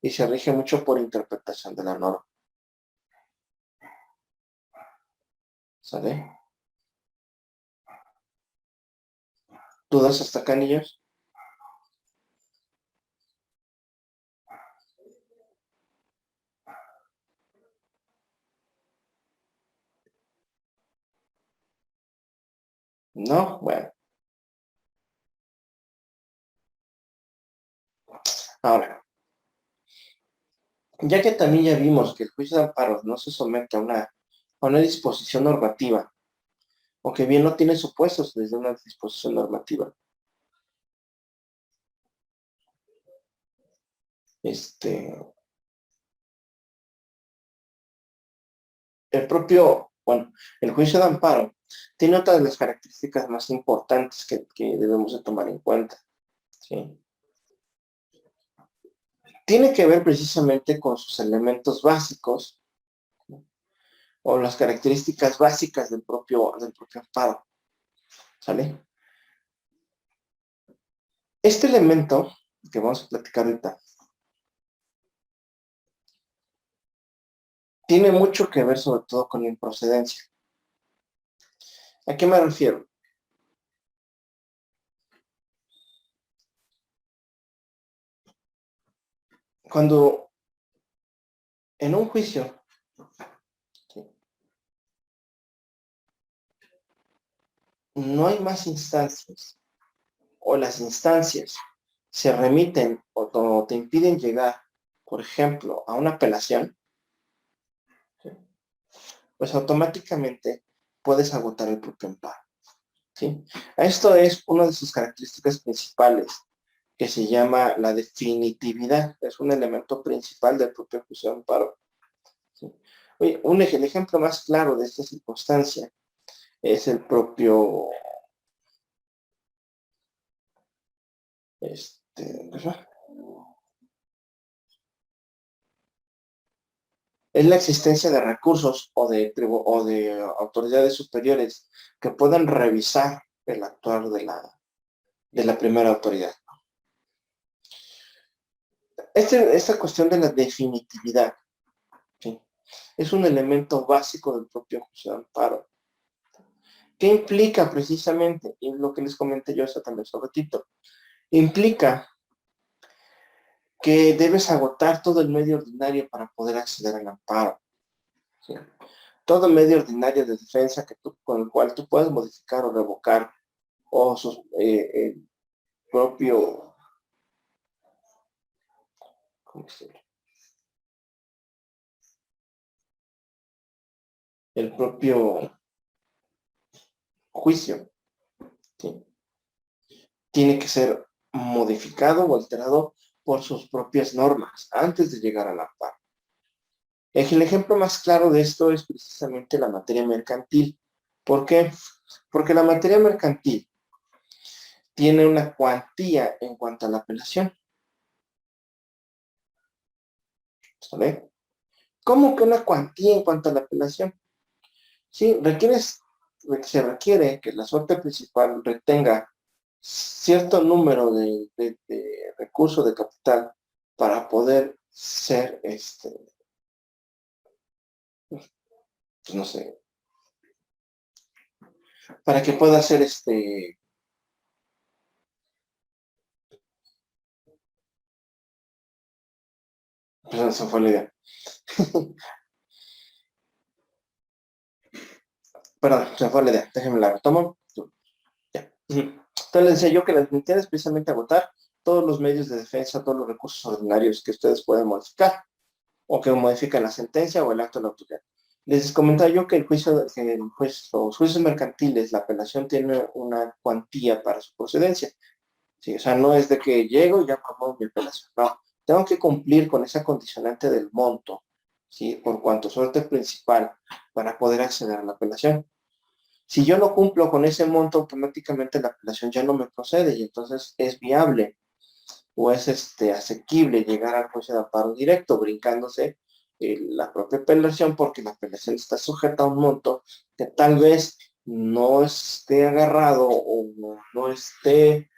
y se rige mucho por interpretación de la norma, ¿sale? ¿Dudas hasta acá, niños? No, bueno. Ahora, ya que también ya vimos que el juicio de amparo no se somete a una disposición normativa, o que bien no tiene supuestos desde una disposición normativa. El propio, bueno, el juicio de amparo tiene otra de las características más importantes que debemos de tomar en cuenta, ¿sí? Tiene que ver precisamente con sus elementos básicos, ¿no? O las características básicas del propio amparo, ¿sale? Este elemento que vamos a platicar ahorita tiene mucho que ver sobre todo con la improcedencia. ¿A qué me refiero? Cuando en un juicio, ¿sí?, no hay más instancias, o las instancias se remiten o te impiden llegar, por ejemplo, a una apelación, ¿sí?, pues automáticamente puedes agotar el propio amparo, ¿sí? Esto es una de sus características principales, que se llama la definitividad. Es un elemento principal del propio juicio de amparo, ¿sí? Oye, el ejemplo más claro de esta circunstancia es el propio, es la existencia de recursos o de autoridades superiores que puedan revisar el actuar de la primera autoridad. Esta cuestión de la definitividad, ¿sí?, es un elemento básico del propio juicio de amparo. ¿Qué implica precisamente? Y lo que les comenté yo también sobre Tito. Implica que debes agotar todo el medio ordinario para poder acceder al amparo, ¿sí? Todo medio ordinario de defensa con el cual tú puedes modificar o revocar o el propio, ¿cómo se llama?, el propio juicio, ¿sí?, tiene que ser modificado o alterado por sus propias normas antes de llegar al amparo. El ejemplo más claro de esto es precisamente la materia mercantil. ¿Por qué? Porque la materia mercantil tiene una cuantía en cuanto a la apelación, ¿sabes? ¿Cómo que una cuantía en cuanto a la apelación? Sí, se requiere que la suerte principal retenga cierto número de recursos de capital para poder ser, pues no sé, para que pueda ser pues esa fue la idea. Perdón, se fue la idea, déjenme la retomo. Ya. Entonces les decía yo que la intención es precisamente agotar todos los medios de defensa, todos los recursos ordinarios que ustedes pueden modificar, o que modifican la sentencia o el acto de la autoridad. Les comentaba yo que los juicios mercantiles, la apelación tiene una cuantía para su procedencia. ¿Sí? O sea, no es de que llego y ya promuevo mi apelación. No, tengo que cumplir con esa condicionante del monto, ¿sí?, por cuanto suerte principal para poder acceder a la apelación. Si yo no cumplo con ese monto, automáticamente la apelación ya no me procede y entonces es viable o es asequible llegar al juicio de amparo directo, brincándose la propia apelación, porque la apelación está sujeta a un monto que tal vez no esté agarrado o no esté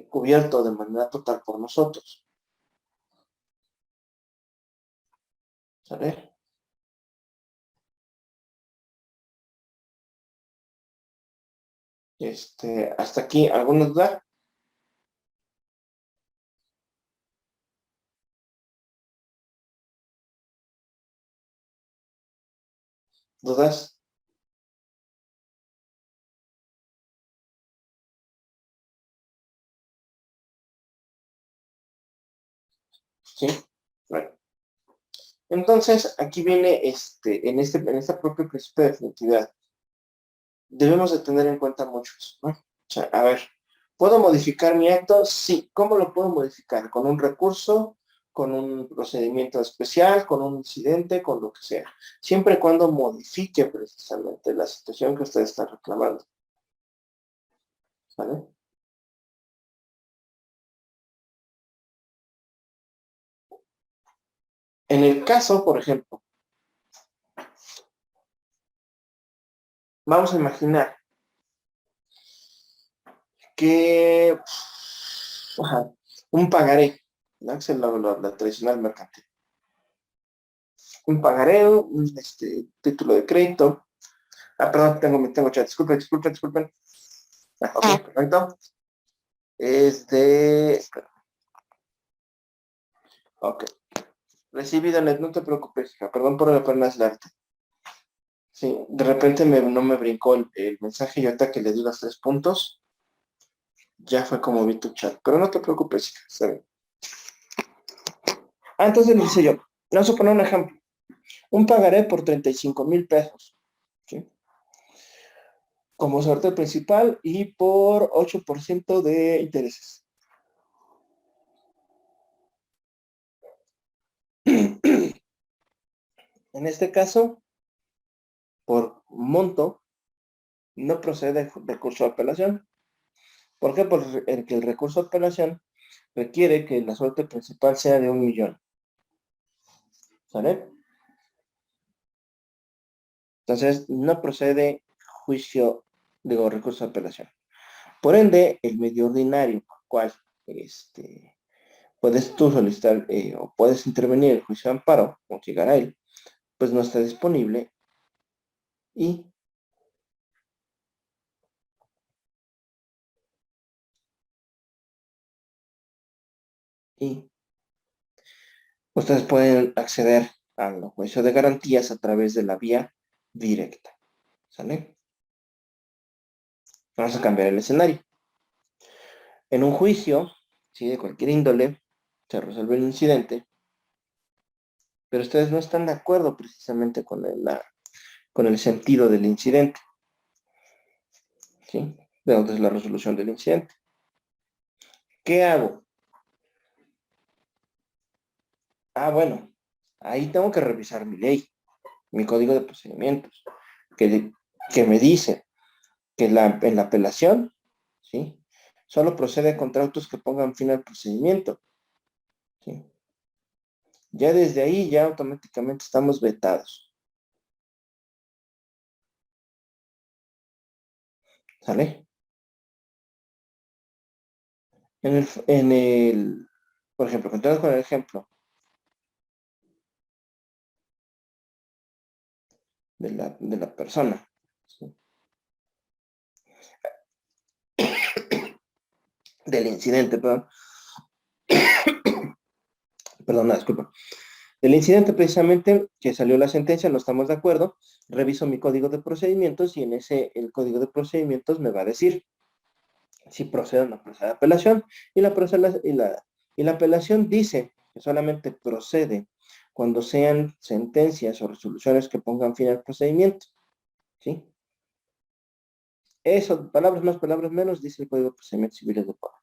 cubierto de manera total por nosotros. ¿Sabes? Hasta aquí, ¿alguna duda? ¿Dudas? ¿Sí? Bueno. Entonces, aquí viene en este propio principio de definitividad. debemos de tener en cuenta mucho eso, ¿no? O sea, a ver, ¿puedo modificar mi acto? Sí. ¿Cómo lo puedo modificar? ¿Con un recurso? ¿Con un procedimiento especial? ¿Con un incidente? Con lo que sea. Siempre y cuando modifique precisamente la situación que usted está reclamando. ¿Vale? En el caso, por ejemplo, vamos a imaginar que un pagaré, ¿no? Es la tradicional mercantil. Un pagaré, un título de crédito. Perdón, tengo chat. Disculpen. Ok, perfecto. Es de... Ok. Recibido, no te preocupes, hija. Perdón por apenas darte. Sí, de repente no me brincó el mensaje y ahorita que le di los 3 puntos, ya fue como vi tu chat. Pero no te preocupes, hija. Está bien. Entonces le dice yo, vamos a poner un ejemplo. Un pagaré por 35,000 pesos. ¿Sí? Como suerte principal y por 8% de intereses. En este caso, por monto, no procede el recurso de apelación. ¿Por qué? Porque el recurso de apelación requiere que la suerte principal sea de 1,000,000. ¿Sale? Entonces, no procede recurso de apelación. Por ende, el medio ordinario, cual puedes tú solicitar o puedes intervenir el juicio de amparo o llegar a él, pues no está disponible y ustedes pueden acceder al juicio de garantías a través de la vía directa. ¿Sale? Vamos a cambiar el escenario. En un juicio, ¿sí? De cualquier índole, se resuelve el incidente, pero ustedes no están de acuerdo precisamente con el sentido del incidente. ¿Sí? De dónde es la resolución del incidente. ¿Qué hago? Bueno, ahí tengo que revisar mi ley, mi código de procedimientos, que, que me dice que en la apelación, ¿sí? Solo procede contra autos que pongan fin al procedimiento. ¿Sí? Ya desde ahí, ya automáticamente estamos vetados. ¿Sale? Por ejemplo, continuamos con el ejemplo de la persona. ¿Sí? Del incidente, perdón. Perdona, disculpa. Del incidente precisamente que salió la sentencia, no estamos de acuerdo, reviso mi código de procedimientos y en el código de procedimientos me va a decir si procede o no procede la apelación. Y la apelación dice que solamente procede cuando sean sentencias o resoluciones que pongan fin al procedimiento. ¿Sí? Eso, palabras más, palabras menos, dice el Código de Procedimientos Civiles de Puebla.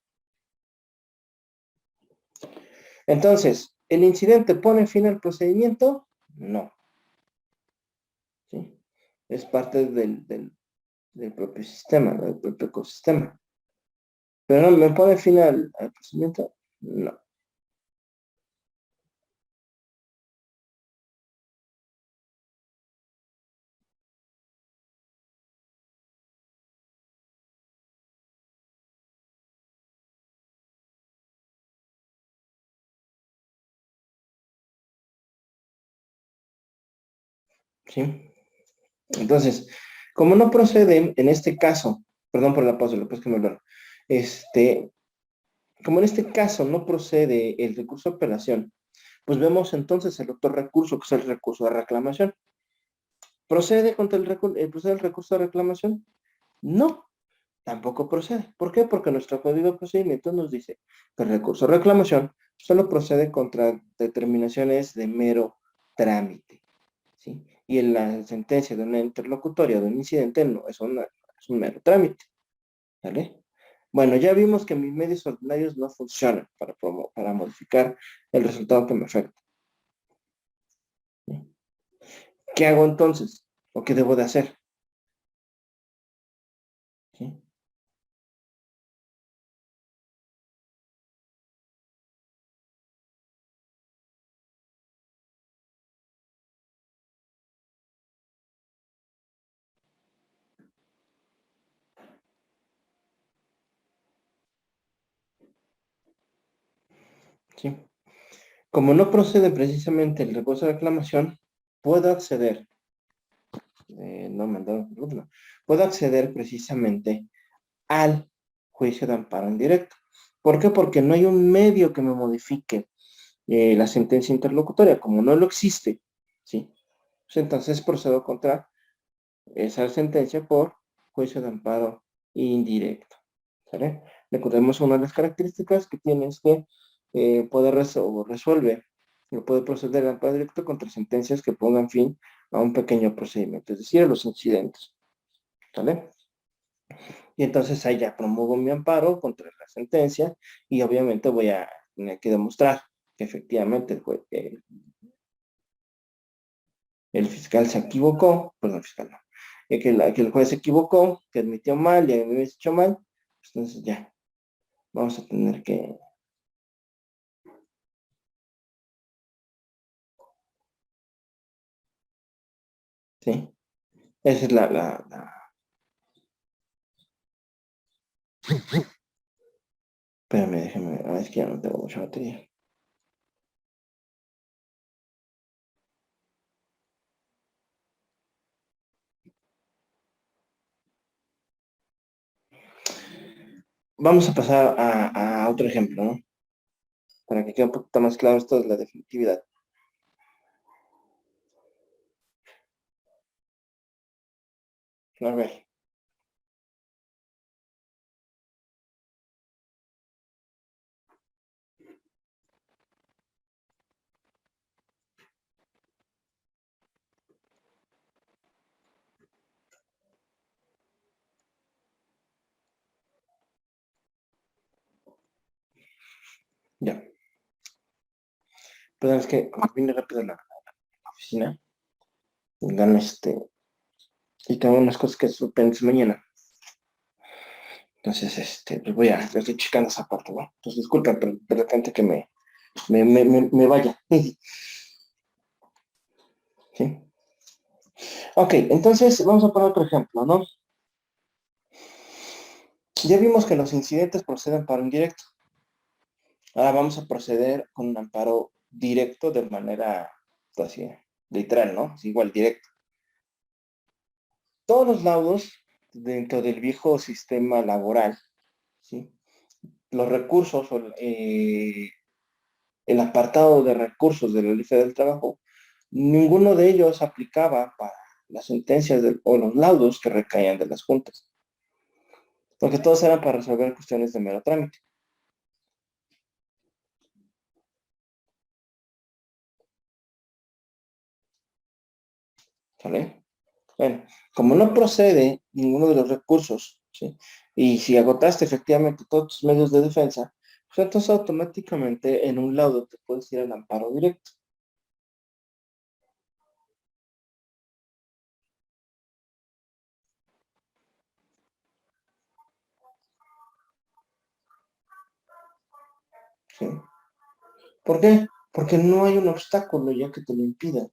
Entonces, ¿el incidente pone fin al procedimiento? No. ¿Sí? Es parte del propio sistema, del propio ecosistema. Pero no, ¿me pone fin al procedimiento? No. ¿Sí? Entonces, como no procede en este caso, perdón por la pausa, lo que me hablaron, como en este caso no procede el recurso de apelación, pues vemos entonces el otro recurso, que es el recurso de reclamación. ¿Procede contra procede el recurso de reclamación? No, tampoco procede. ¿Por qué? Porque nuestro código de procedimientos nos dice que el recurso de reclamación solo procede contra determinaciones de mero trámite. ¿Sí? Y en la sentencia de una interlocutoria de un incidente no, eso no es un mero trámite, ¿vale? Bueno, ya vimos que mis medios ordinarios no funcionan para modificar el resultado que me afecta. ¿Qué hago entonces? ¿O qué debo de hacer? ¿Sí? ¿Sí? Como no procede precisamente el recurso de reclamación, puedo acceder, no mandaron, no, puedo acceder precisamente al juicio de amparo en directo. ¿Por qué? Porque no hay un medio que me modifique la sentencia interlocutoria, como no lo existe, ¿sí? Pues entonces procedo contra esa sentencia por juicio de amparo indirecto, ¿sale? Recordemos una de las características que tienes que poder resuelve, o puede proceder al amparo directo contra sentencias que pongan fin a un pequeño procedimiento, es decir, a los incidentes, ¿sale? Y entonces ahí ya promuevo mi amparo contra la sentencia y obviamente voy a tener que demostrar que efectivamente el fiscal se equivocó, perdón, el fiscal no, que el juez se equivocó, que admitió mal y a mí me hecho mal, pues entonces ya, vamos a tener que, sí, esa es espérame, déjame, es que ya no tengo mucha batería. Vamos a pasar a otro ejemplo, ¿no? Para que quede un poquito más claro esto de la definitividad. A ver, ya. Perdón, es que como vine rápido a la oficina, dan y tengo unas cosas que suspender mañana. Entonces, pues estoy checando esa parte, ¿no? Entonces, disculpen, pero de repente que me vaya. ¿Sí? Ok, entonces vamos a poner otro ejemplo, ¿no? Ya vimos que los incidentes proceden para un directo. Ahora vamos a proceder con un amparo directo de manera, pues, así, literal, ¿no? Es igual, directo. Todos los laudos dentro del viejo sistema laboral, ¿sí? Los recursos, el apartado de recursos de la Ley Federal del Trabajo, ninguno de ellos aplicaba para las sentencias o los laudos que recaían de las juntas, porque todos eran para resolver cuestiones de mero trámite, ¿sale? Bueno, como no procede ninguno de los recursos, ¿sí? Y si agotaste efectivamente todos tus medios de defensa, pues entonces automáticamente en un laudo te puedes ir al amparo directo, ¿sí? ¿Por qué? Porque no hay un obstáculo ya que te lo impida.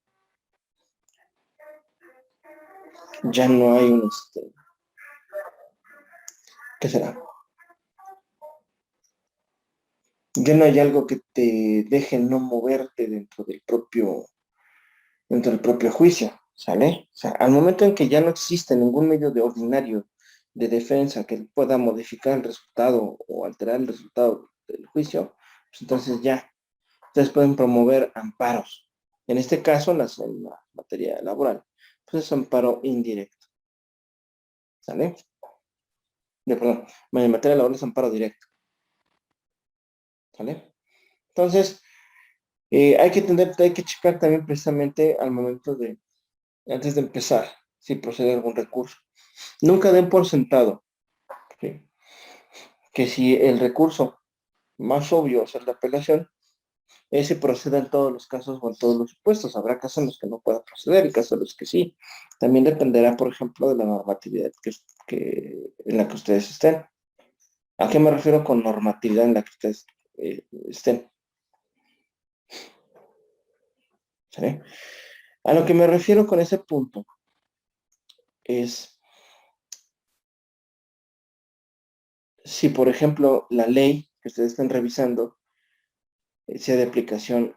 Ya no hay ¿qué será? Ya no hay algo que te deje no moverte dentro del propio juicio, ¿sale? O sea, al momento en que ya no existe ningún medio de ordinario de defensa que pueda modificar el resultado o alterar el resultado del juicio, pues entonces ya, ustedes pueden promover amparos. En este caso, en la materia laboral, pues es amparo indirecto, ¿sale? Perdón, en materia laboral es amparo directo, ¿sale? Entonces, hay que checar también precisamente al momento antes de empezar, si procede algún recurso. Nunca den por sentado, ¿sí?, que si el recurso más obvio es el de apelación, ese procede en todos los casos o en todos los supuestos. Habrá casos en los que no pueda proceder y casos en los que sí. También dependerá, por ejemplo, de la normatividad en la que ustedes estén. ¿A qué me refiero con normatividad en la que ustedes estén? ¿Sí? A lo que me refiero con ese punto es si, por ejemplo, la ley que ustedes están revisando sea de aplicación,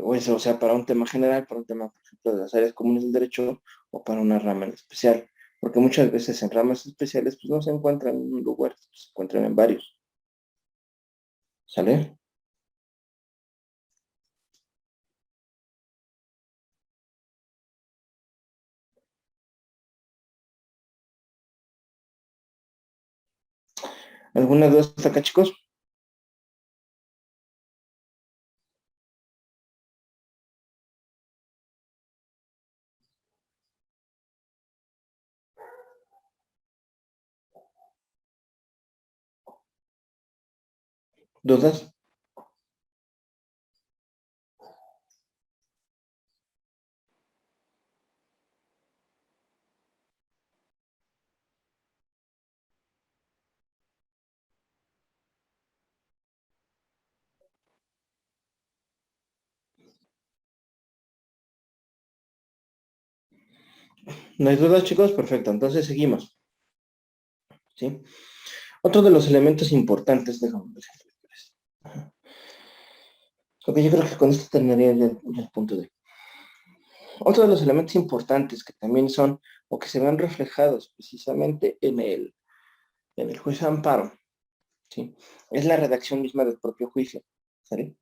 o eso, o sea, para un tema general, para un tema, por ejemplo, de las áreas comunes del derecho, o para una rama en especial. Porque muchas veces en ramas especiales, pues no se encuentran en un lugar, se encuentran en varios. ¿Sale? ¿Alguna duda hasta acá, chicos? ¿Dudas? ¿No hay dudas, chicos? Perfecto, entonces seguimos. ¿Sí? Otro de los elementos importantes, déjame ver. Ajá. Ok, yo creo que con esto terminaría ya el punto de. Otro de los elementos importantes que también son, o que se ven reflejados precisamente en el juicio de amparo, ¿sí?, es la redacción misma del propio juicio. ¿Sí?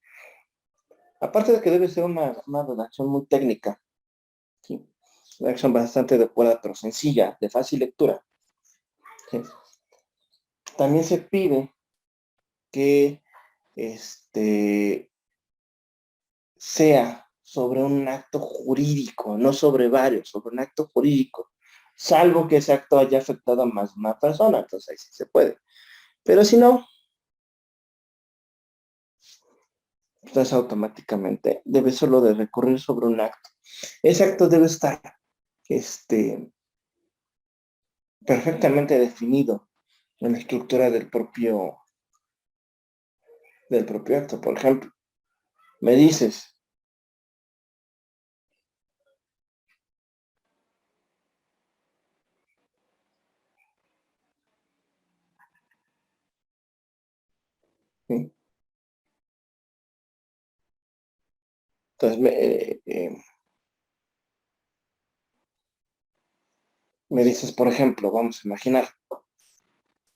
Aparte de que debe ser una redacción muy técnica, ¿sí?, una redacción bastante adecuada, pero sencilla, de fácil lectura, ¿sí?, también se pide que sea sobre un acto jurídico, no sobre varios, sobre un acto jurídico, salvo que ese acto haya afectado a más de una persona, entonces ahí sí se puede. Pero si no, entonces automáticamente debe solo de recurrir sobre un acto. Ese acto debe estar perfectamente definido en la estructura del propio acto. Por ejemplo, me dices, ¿sí?, entonces me dices, por ejemplo, vamos a imaginar,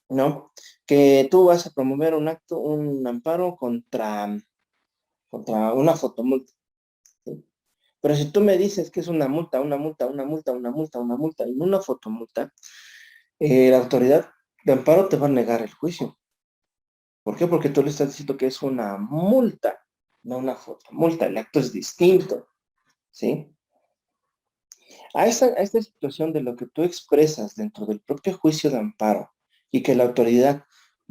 ¿no?, que tú vas a promover un amparo contra una fotomulta, ¿sí? Pero si tú me dices que es una multa, una multa, una multa, una multa, una multa y no una fotomulta, la autoridad de amparo te va a negar el juicio. ¿Por qué? Porque tú le estás diciendo que es una multa, no una fotomulta. El acto es distinto, ¿sí? A esta situación de lo que tú expresas dentro del propio juicio de amparo y que la autoridad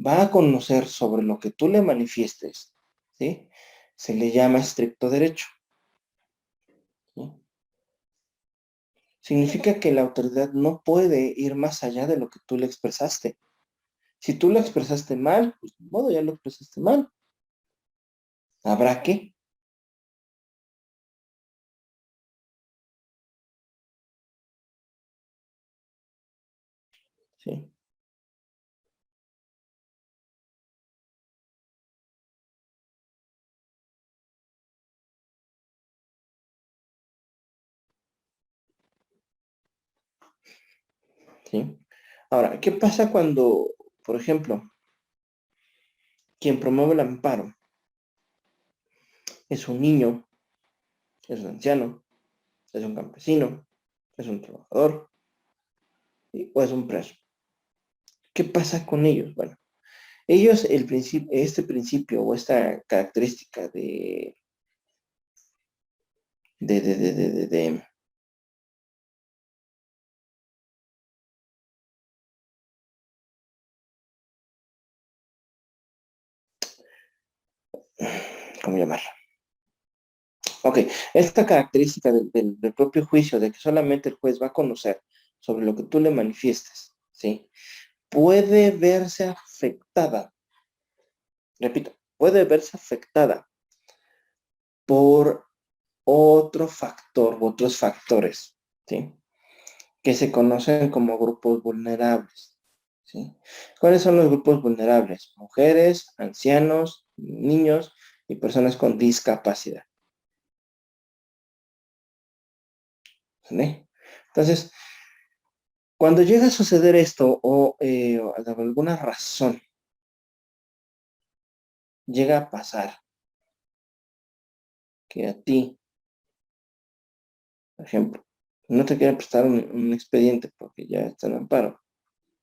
va a conocer sobre lo que tú le manifiestes, ¿sí?, se le llama estricto derecho, ¿sí? Significa que la autoridad no puede ir más allá de lo que tú le expresaste. Si tú lo expresaste mal, pues de modo, ya lo expresaste mal. ¿Habrá qué? Sí, sí. Ahora, ¿qué pasa cuando, por ejemplo, quien promueve el amparo es un niño, es un anciano, es un campesino, es un trabajador, ¿sí?, o es un preso? ¿Qué pasa con ellos? Bueno, ellos este principio o esta característica de podemos llamarla. Ok, esta característica del propio juicio, de que solamente el juez va a conocer sobre lo que tú le manifiestes, ¿sí? Puede verse afectada, repito, puede verse afectada por otro factor u otros factores, ¿sí? Que se conocen como grupos vulnerables, ¿sí? ¿Cuáles son los grupos vulnerables? Mujeres, ancianos, niños y personas con discapacidad. ¿Sí? Entonces, cuando llega a suceder esto o por alguna razón llega a pasar que a ti, por ejemplo, no te quieren prestar un expediente porque ya está en amparo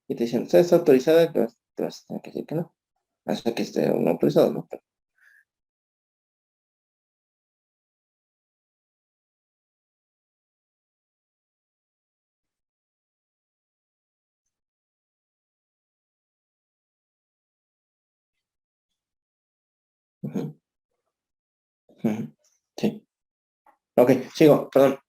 y te dicen, ¿usted está autorizada? Te vas a tener que decir que no, hasta que esté un autorizado, ¿no? Ujú, ujú, sí. Ok, sigo, perdón.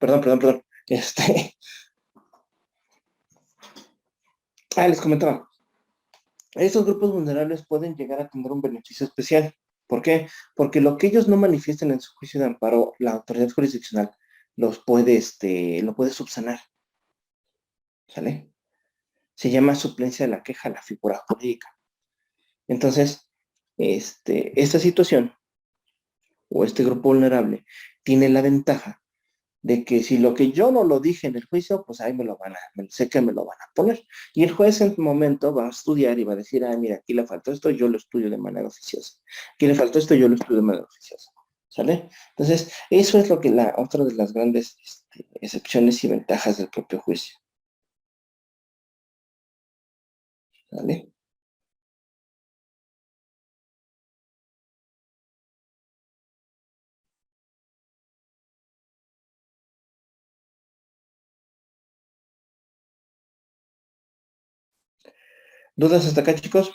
Les comentaba, estos grupos vulnerables pueden llegar a tener un beneficio especial. ¿Por qué? Porque lo que ellos no manifiesten en su juicio de amparo, la autoridad jurisdiccional lo puede subsanar, ¿sale? Se llama suplencia de la queja, la figura jurídica. Entonces, esta situación o este grupo vulnerable tiene la ventaja de que si lo que yo no lo dije en el juicio, pues ahí sé que me lo van a poner. Y el juez en un momento va a estudiar y va a decir, mira, aquí le faltó esto, yo lo estudio de manera oficiosa. Aquí le faltó esto, yo lo estudio de manera oficiosa. ¿Sale? Entonces, eso es lo que otra de las grandes excepciones y ventajas del propio juicio. ¿Sale? ¿Dudas hasta acá, chicos?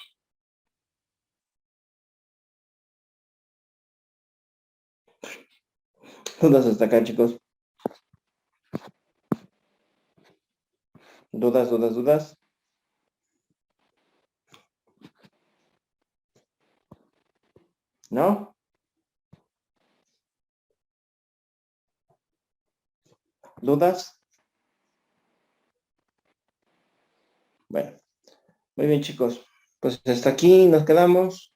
¿Dudas hasta acá, chicos? ¿Dudas? ¿No? ¿Dudas? Bueno, muy bien, chicos. Pues hasta aquí nos quedamos.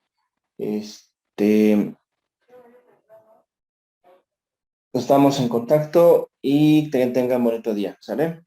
Estamos en contacto y tengan bonito día, ¿sale?